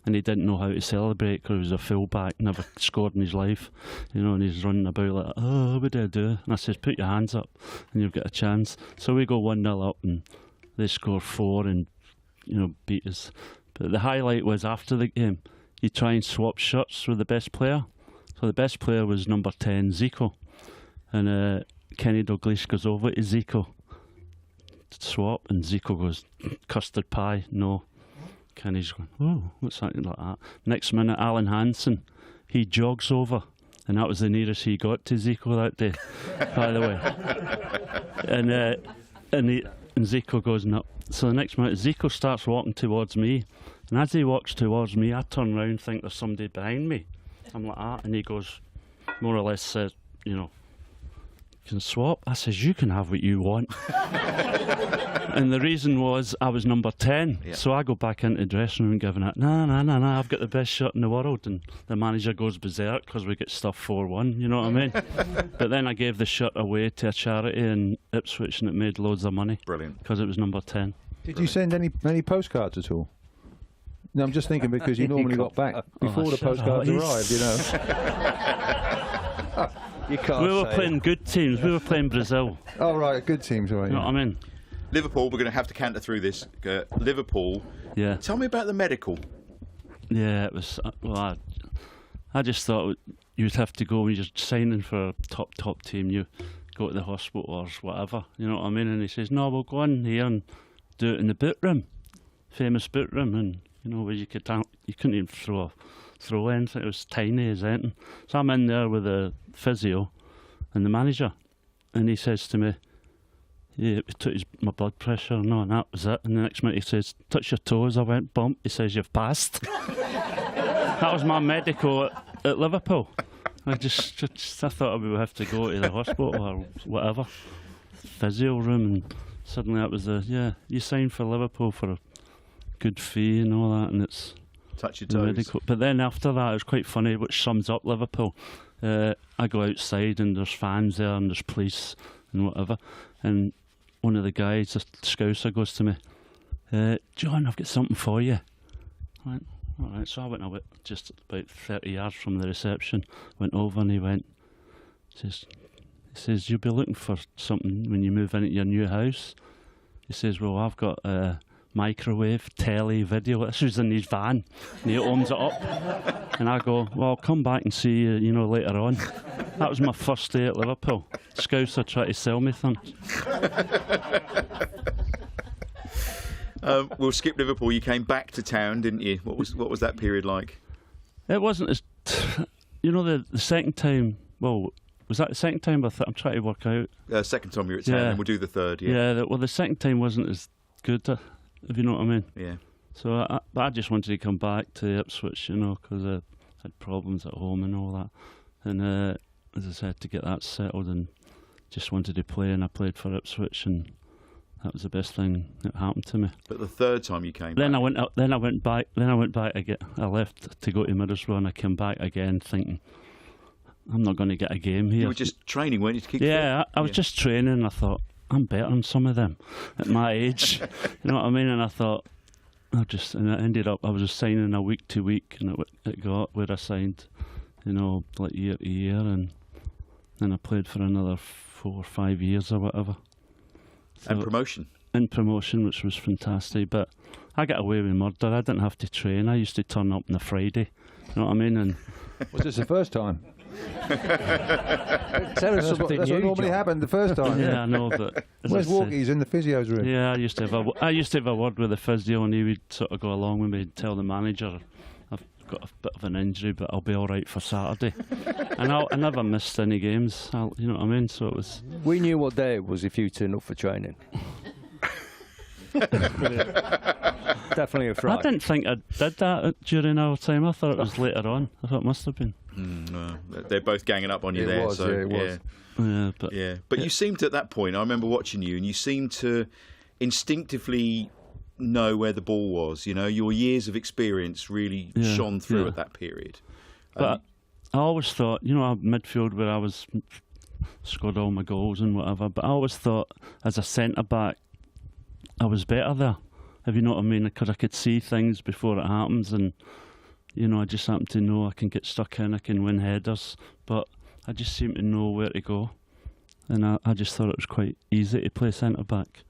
and he didn't know how to celebrate because he was a fullback, never scored in his life, you know. And he's running about like, "Oh, what do I do?" And I says, "Put your hands up, and you'll get a chance." So we go 1-0 up, and they score 4, and you know, beat us. But the highlight was after the game, you try and swap shots with the best player. So the best player was number 10, Zico, and Kenny Dalglish goes over to Zico to swap, and Zico goes, "Custard pie, no." Kenny's going, "Oh, what's that?" Like that. Next minute, Alan Hansen, he jogs over, and that was the nearest he got to Zico that day, by the way. And Zico goes, "No." So the next minute, Zico starts walking towards me, and as he walks towards me, I turn round, think there's somebody behind me. I'm like that, and he goes, more or less says, you know, "Can swap?" I says, "You can have what you want." And the reason was I was number 10. Yeah. So I go back into the dressing room giving it, no, I've got the best shot in the world. And the manager goes berserk because we get stuff 4-1, you know what I mean? But then I gave the shot away to a charity in Ipswich, and it made loads of money. Brilliant. Because it was number 10. Did you send any postcards at all? No, I'm just thinking because you normally got back before the postcards arrived, you know. You can't. We were say playing good teams. We were playing Brazil. Oh, right, good teams, right. You know what I mean? Liverpool, we're going to have to canter through this. Liverpool. Yeah. Tell me about the medical. Yeah, it was. Well, I just thought you'd have to go when you're signing for a top team. You go to the hospital or whatever. You know what I mean? And he says, "No, we'll go in here and do it in the boot room, famous boot room." And you know, where you couldn't even throw anything. It was tiny as anything. So I'm in there with the physio and the manager, and he says to me, "Yeah, he took my blood pressure and all, and that was it." And the next minute he says, "Touch your toes." I went, "Bump." He says, "You've passed." That was my medical at Liverpool. I thought I would have to go to the hospital or whatever, physio room, and suddenly that was you signed for Liverpool for a good fee and all that, and it's Touch your the toes. medical. But then after that, it was quite funny, which sums up Liverpool. I go outside and there's fans there and there's police and whatever, and one of the guys, the Scouser, goes to me, "John, I've got something for you." I went, "All right." So I went just about 30 yards from the reception, went over, and he says, "You'll be looking for something when you move into your new house." He says, "Well, I've got a microwave, telly, video." This was in his van, and he opens it up, and I go, "Well, I'll come back and see you, later on." That was my first day at Liverpool. Scouser tried to sell me things. We'll skip Liverpool. You came back to town, didn't you? What was that period like? It wasn't as, the second time. Well, was that the second time? I'm trying to work out. Second time you were at town, Yeah. and we'll do the third. Yeah. The second time wasn't as good, if you know what I mean. Yeah. So I just wanted to come back to Ipswich, because I had problems at home and all that. And as I said, to get that settled, and just wanted to play, and I played for Ipswich, and that was the best thing that happened to me. But the third time you came Then back. I went back again. I left to go to Middlesbrough, and I came back again thinking, I'm not going to get a game here. You were just training, weren't you, to keep fit? Yeah, I was just training, and I thought, I'm better than some of them at my age. You know what I mean? And I thought, and it ended up, I was just signing a week to week, and it got where I signed, like year to year, and then I played for another 4 or 5 years or whatever. So, And promotion. in promotion, which was fantastic, but I got away with murder. I didn't have to train. I used to turn up on a Friday. You know what I mean? And Was this the first time? Tell us That's what something normally new, John. happened the first time. yeah, I know, but as Where's I say- Wark? He's in the physio's room. Yeah, I used to have a word with the physio, and he would sort of go along with me and tell the manager I've got a bit of an injury, but I'll be all right for Saturday. And I never missed any games. You know what I mean? So it was. We knew what day it was if you turned up for training. Definitely a fright. I didn't think I did that during our time. I thought it was later on. I thought it must have been. They're both ganging up on you there. So, it was. But you seemed at that point, I remember watching you, and you seemed to instinctively know where the ball was. You know, your years of experience really shone through at that period. But I always thought, you know, midfield where I was scored all my goals and whatever, but I always thought as a centre-back I was better there, if you know what I mean, because I could see things before it happens, and you know, I just happen to know I can get stuck in, I can win headers, but I just seem to know where to go, and I just thought it was quite easy to play centre-back.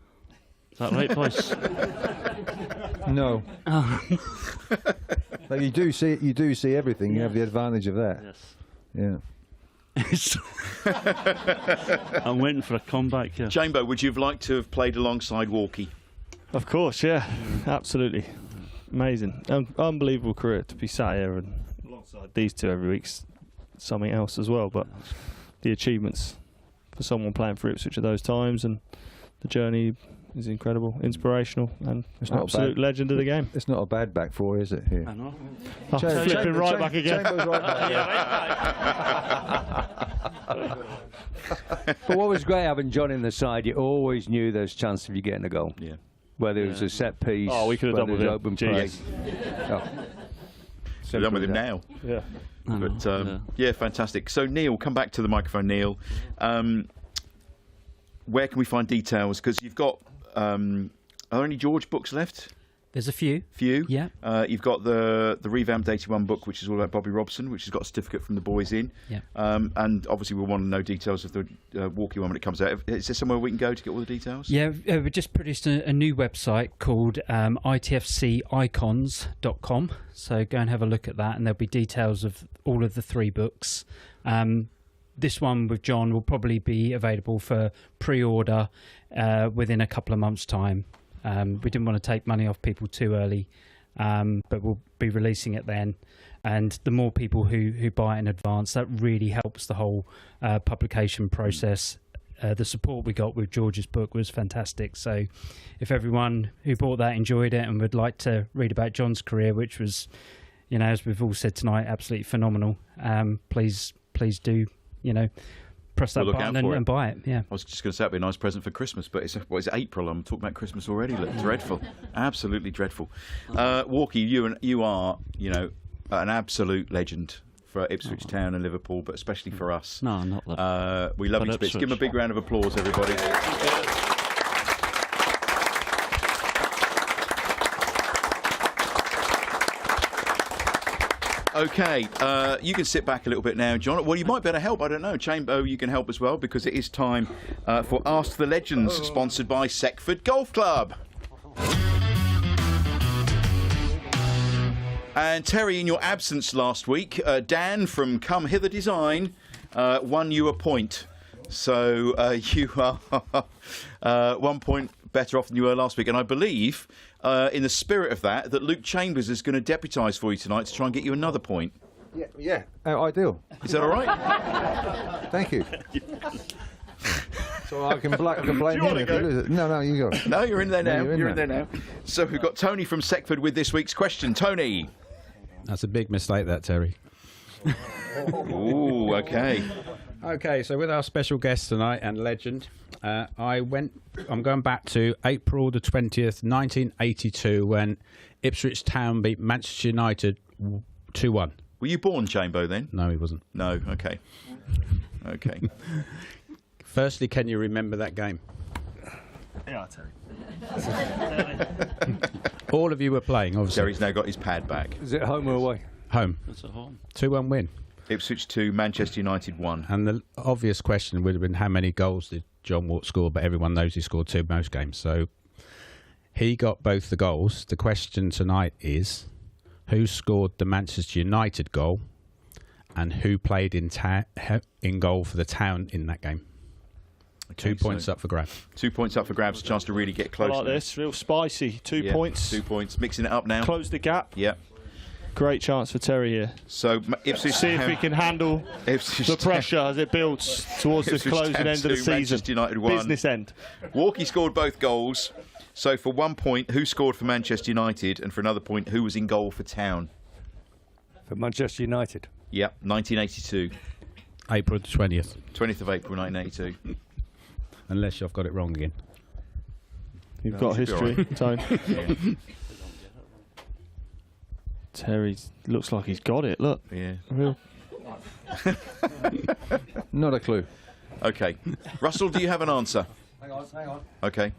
Is that right, boys? No. But you do see everything. You have the advantage of that. Yes. Yeah. I'm waiting for a comeback here. Chamber, would you have liked to have played alongside Warky? Of course, yeah, absolutely. Amazing. Unbelievable career to be sat here and alongside these two every week's something else as well. But the achievements for someone playing for Ipswich at those times and the journey is incredible, inspirational, and It's not absolute bad. legend of the game. It's not a bad back four, is it? Here. I know. Oh, flipping right back again. Chamber's right back. But what was great having John in the side, you always knew there's a chance of you getting a goal. Yeah. Whether it was a set piece, Oh, we could have done whether with it was him. open Jeez. play. Oh. We're done with him now. Yeah. I know, But yeah, fantastic. So Neil, come back to the microphone, Neil. Where can we find details? Because you've got, are there any George books left? There's a few. Few. Yeah. You've got the revamped 81 book, which is all about Bobby Robson, which has got a certificate from the boys in. Yeah. And obviously we'll want to know details of the Walkie one when it comes out. Is there somewhere we can go to get all the details? Yeah, we just produced a new website called itfcicons.com. So go and have a look at that, and there'll be details of all of the 3 books. This one with John will probably be available for pre-order within a couple of months' time. We didn't want to take money off people too early, but we'll be releasing it then. And the more people who buy it in advance, that really helps the whole publication process. The support we got with George's book was fantastic. So if everyone who bought that enjoyed it and would like to read about John's career, which was, you know, as we've all said tonight, absolutely phenomenal, please do, you know, press that We'll look button out for and buy it. Yeah. I was just going to say it'd be a nice present for Christmas, but it's April. I'm talking about Christmas already. Look, dreadful, absolutely dreadful. Walkie, you are, you know, an absolute legend for Ipswich Town and Liverpool, but especially for us. No, not Liverpool. We love But you to bits. Ipswich. Give him a big round of applause, everybody. Okay, you can sit back a little bit now, John. Well, you might better help. I don't know. Chamber, you can help as well, because it is time for Ask the Legends, sponsored by Seckford Golf Club. And Terry, in your absence last week, Dan from Come Hither Design won you a point. So you are 1 point better off than you were last week. And I believe, in the spirit of that Luke Chambers is going to deputise for you tonight to try and get you another point. Yeah. Ideal. Is that all right? Thank you. So I can blame him if he loses. No, you go. No, you're in there now. No, You're in there now. So we've got Tony from Seckford with this week's question. Tony. That's a big mistake, that, Terry. Ooh, okay. Okay, so with our special guest tonight and legend, I'm going back to April the 20th, 1982, when Ipswich Town beat Manchester United 2-1. Were you born, Chambo, then? No, he wasn't. No, okay. Okay. Firstly, can you remember that game? Yeah, Terry. All of you were playing, obviously. Terry's now got his pad back. Is it home or away? Home. It's at home. 2-1 win. Ipswich 2, Manchester United 1. And the obvious question would have been how many goals did John Wark score, but everyone knows he scored 2 most games. So he got both the goals. The question tonight is who scored the Manchester United goal and who played in goal for the Town in that game. Okay, 2 points up for grabs. 2 points up for grabs, a chance to really get I close. like this, real spicy. 2 Yeah, points. 2 points. Mixing it up now. Close the gap. Yeah. Great chance for Terry here. So Ipswich See if he can handle the pressure as it builds towards the closing end of the season. Manchester United 1. Business end. Warky scored both goals. So for 1 point, who scored for Manchester United? And for another point, who was in goal for Town? For Manchester United. Yep, 1982. April the 20th. 20th of April 1982. Unless I've got it wrong again. You've No, got you should be history, Tone. Yeah. Terry looks like he's got it. Look. Yeah. Real. Not a clue. Okay. Russell, do you have an answer? Hang on. Okay.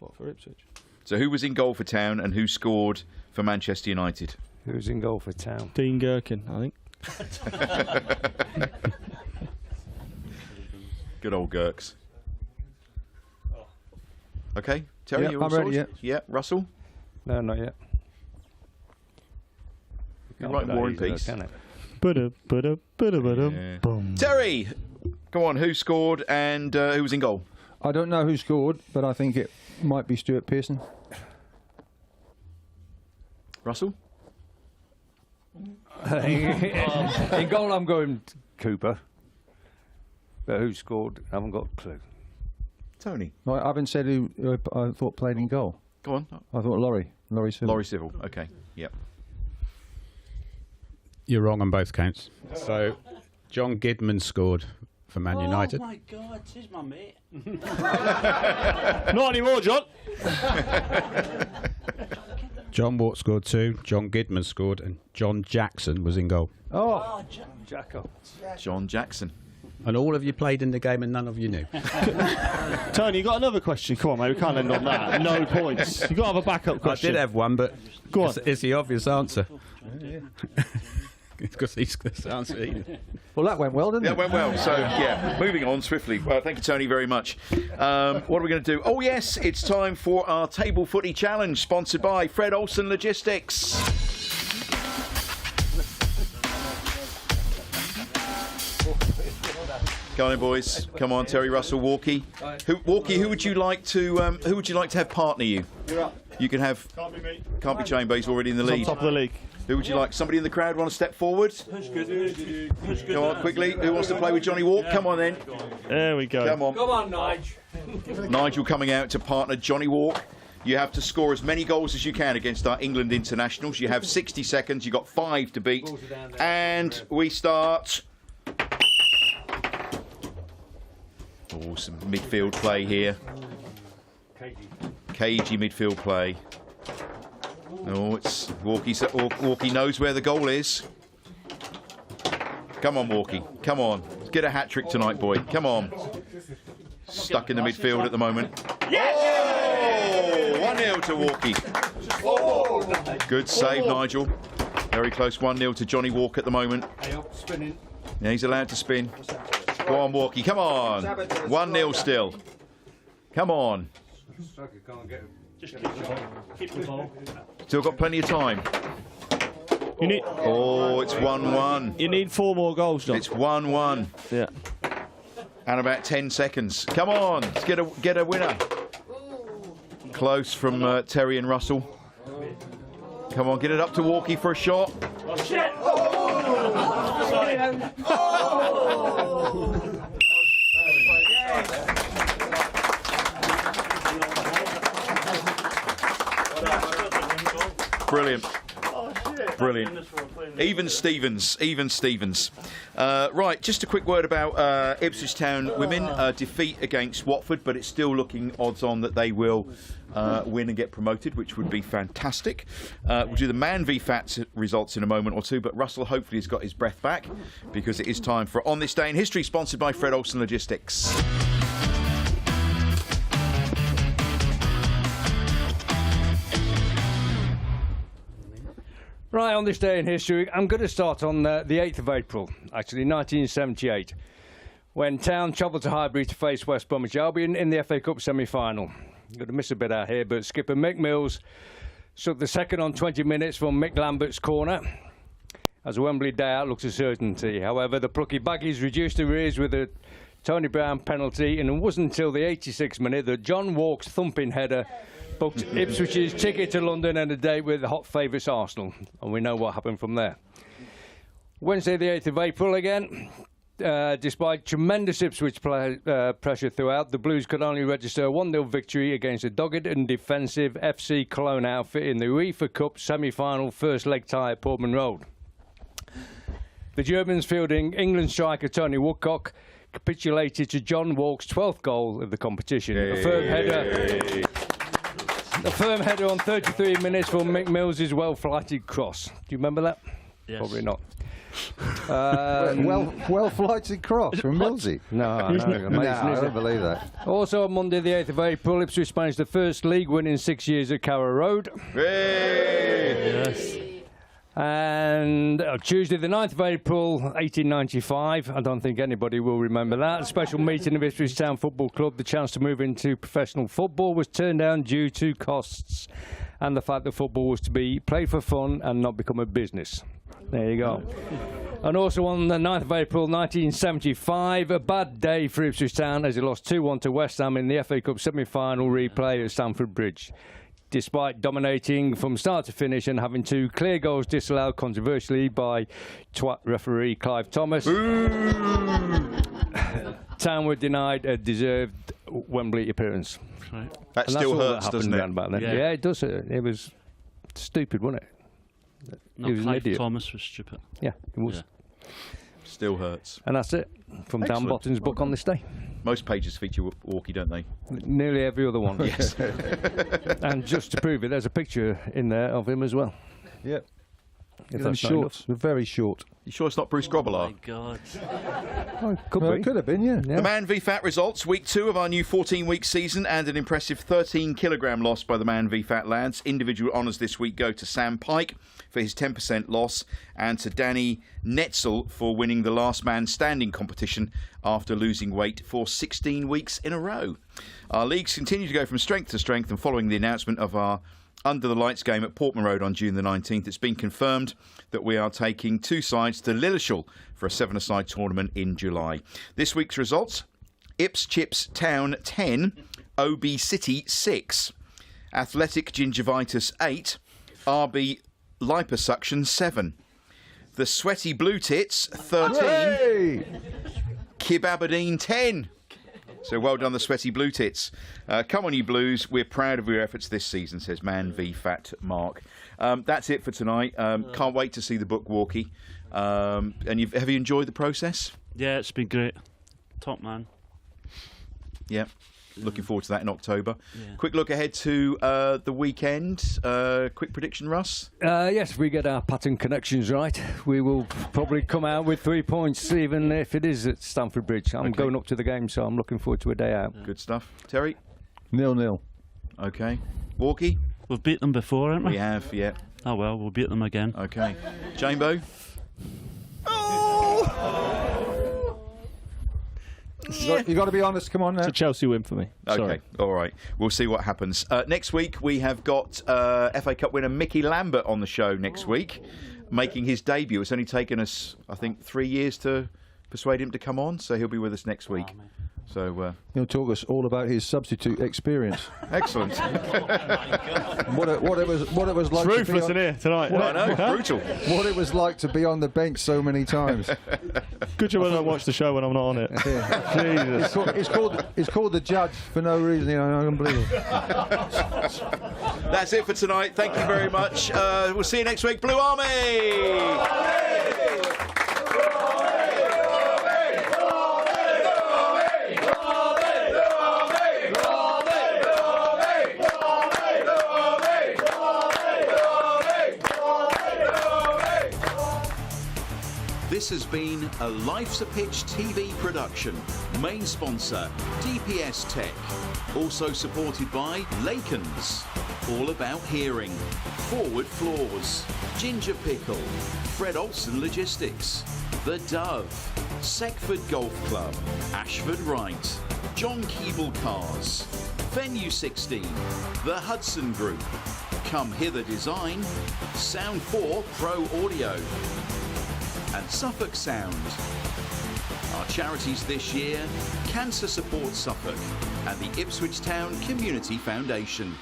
What for Ipswich? So who was in goal for Town and who scored for Manchester United? Who's in goal for Town? Dean Gherkin, I think. Good old Gurks. Okay. Terry, Yep, you're all I'm ready, sorted? Yeah. Russell? No, not yet. You're writing War and Peace. Can it? Yeah. Terry! Go on, who scored and who was in goal? I don't know who scored, but I think it might be Stuart Pearson. Russell? In goal, I'm going Cooper. But who scored? I haven't got a clue. Tony? No, I haven't said who I thought played in goal. Go on. I thought Laurie Civil. Laurie Civil. Okay. Yep. You're wrong on both counts. So, John Gidman scored for Man United. Oh my God, this is my mate. Not anymore, John. John Wark scored 2, John Gidman scored, and John Jackson was in goal. Oh, Jacko. John Jackson. And all of you played in the game and none of you knew. Tony, you got another question? Come on, mate. We can't end on that. No points. You got to have a backup question. I did have one, but Go on. it's the obvious answer. Because he's the answer. well, that went well, didn't That it? went well. So, yeah, moving on swiftly. Thank you, Tony, very much. What are we going to do? Oh, yes, it's time for our Table Footy Challenge, sponsored by Fred Olsen Logistics. Come on, boys. Come on, Terry, Russell, Warky. Who would you like to have partner you? You can have. Can't be me. Can't be Chamber. He's already in the He's on lead. top of the league. Who would you like? Somebody in the crowd want to step forward? Come on, quickly. Who wants to play with Johnny Wark? Come on, then. There we go. Come on. Come on, Nigel. Nigel coming out to partner Johnny Wark. You have to score as many goals as you can against our England internationals. You have 60 seconds. You've got 5 to beat. And we start. Oh, some midfield play here. Cagey midfield play. Oh, it's Walkie knows where the goal is. Come on, Walkie. Come on. Let's get a hat-trick tonight, boy. Come on. Stuck in the midfield at the moment. Oh! 1-0 to Walkie. Good save, Nigel. Very close. 1-0 to Johnny Wark at the moment. Yeah, he's allowed to spin. Go on, Walkie. Come on. 1-0 still. Come on. Just keep the ball. Still got plenty of time. You need. Oh, it's 1-1. You need 4 more goals, John. It's 1-1. Yeah. And about 10 seconds. Come on, let's get a winner. Close from Terry and Russell. Come on, get it up to Walkie for a shot. Oh, shit! Brilliant. Brilliant. Even Stevens. Right, just a quick word about Ipswich Town women. Defeat against Watford, but it's still looking odds on that they will win and get promoted, which would be fantastic. We'll do the Man v Fats results in a moment or two, but Russell hopefully has got his breath back because it is time for On This Day in History, sponsored by Fred Olsen Logistics. Right, on this day in history, I'm going to start on the 8th of April, actually 1978, when Town travelled to Highbury to face West Bromwich Albion in the FA Cup semi-final. I'm going to miss a bit out here, but skipper Mick Mills struck the second on 20 minutes from Mick Lambert's corner, as a Wembley day out looks a certainty. However, the plucky baggies reduced arrears with a Tony Brown penalty, and it wasn't until the 86th minute that John Wark's thumping header booked Ipswich's ticket to London and a date with the hot favourites Arsenal, and we know what happened from there. Wednesday the 8th of April again. Despite tremendous Ipswich pressure throughout, the Blues could only register a 1-0 victory against a dogged and defensive FC Cologne outfit in the UEFA Cup semi-final first leg tie at Portman Road. The Germans, fielding England striker Tony Woodcock, capitulated to John Wark's 12th goal of the competition. A firm header on 33 minutes from Mick Mills's well-flighted cross. Do you remember that? Yes. Probably not. Well-flighted cross from Millsy. No, amazing, No, I isn't don't it? believe that. Also on Monday the 8th of April, Ipswich managed the first league win in 6 years at Carrow Road. Yes. And Tuesday the 9th of April 1895, I don't think anybody will remember that, a special meeting of Ipswich Town Football Club. The chance to move into professional football was turned down due to costs and the fact that football was to be played for fun and not become a business. There you go. And also on the 9th of April 1975, a bad day for Ipswich Town as it lost 2-1 to West Ham in the FA Cup semi-final replay at Stamford Bridge. Despite dominating from start to finish and having 2 clear goals disallowed controversially by twat referee Clive Thomas, Town were denied a deserved Wembley appearance. Right. That And still that's all hurts, that doesn't happened it? round about then. Yeah. Yeah, it does. It was stupid, wasn't it? No, He was an Clive idiot. Thomas was stupid. Yeah, it was. Yeah. Still hurts. And that's it from Dan Excellent. Botton's book on this day. Most pages feature Walkie, don't they? Nearly every other one. Yes. And just to prove it, there's a picture in there of him as well. Yep. If And that's not short. They're very short. You sure it's not Bruce My Grobbelaar? God. enough. Oh, could Well, be. it could have been, yeah. Yeah. The Man v Fat results, week 2 of our new 14-week season, and an impressive 13-kilogram loss by the Man v Fat lads. Individual honours this week go to Sam Pike for his 10% loss, and to Danny Netzel for winning the last man standing competition after losing weight for 16 weeks in a row. Our leagues continue to go from strength to strength, and following the announcement of our Under the Lights game at Portman Road on June the 19th, it's been confirmed that we are taking 2 sides to Lilleshall for a 7-a-side tournament in July. This week's results: Ips Chips Town 10, OB City 6, Athletic Gingivitis 8, RB Liposuction 7, The Sweaty Blue Tits 13, Hey! Kebabadine 10. So well done, the Sweaty Blue Tits. Come on, you Blues. We're proud of your efforts this season, says Man v Fat Mark. That's it for tonight. Can't wait to see the book, Walkie. And have you enjoyed the process? Yeah, it's been great. Top man. Yeah. Looking forward to that in October. Yeah. Quick look ahead to the weekend. Quick prediction, Russ? Yes, if we get our pattern connections right, we will probably come out with 3 points, even if it is at Stamford Bridge. I'm going up to the game, so I'm looking forward to a day out. Good stuff. Terry? 0-0. Okay. Walkie? We've beat them before, haven't we? We have, yeah. Oh well, we'll beat them again. Okay. Jambo? You got to be honest. Come on now. It's a Chelsea win for me. Okay, Sorry. all right. We'll see what happens. Next week, we have got FA Cup winner Mickey Lambert on the show next week, making his debut. It's only taken us, I think, 3 years to persuade him to come on, so he'll be with us next week. So He'll talk us all about his substitute experience. excellent. what it was like. It's ruthless to in be here tonight. I know, brutal. what it was like to be on the bench so many times. Good job I don't watch the show when I'm not on it. Jesus. It's called The Judge for no reason. You know, unbelievable. That's it for tonight. Thank you very much. We'll see you next week. Blue Army! This has been a Life's a Pitch TV production. Main sponsor, DPS Tech. Also supported by Lakens, All About Hearing, Forward Floors, Ginger Pickle, Fred Olsen Logistics, The Dove, Seckford Golf Club, Ashford Wright, John Keeble Cars, Venue 16, The Hudson Group, Come Hither Design, Sound 4 Pro Audio, and Suffolk Sound. Our charities this year: Cancer Support Suffolk and the Ipswich Town Community Foundation.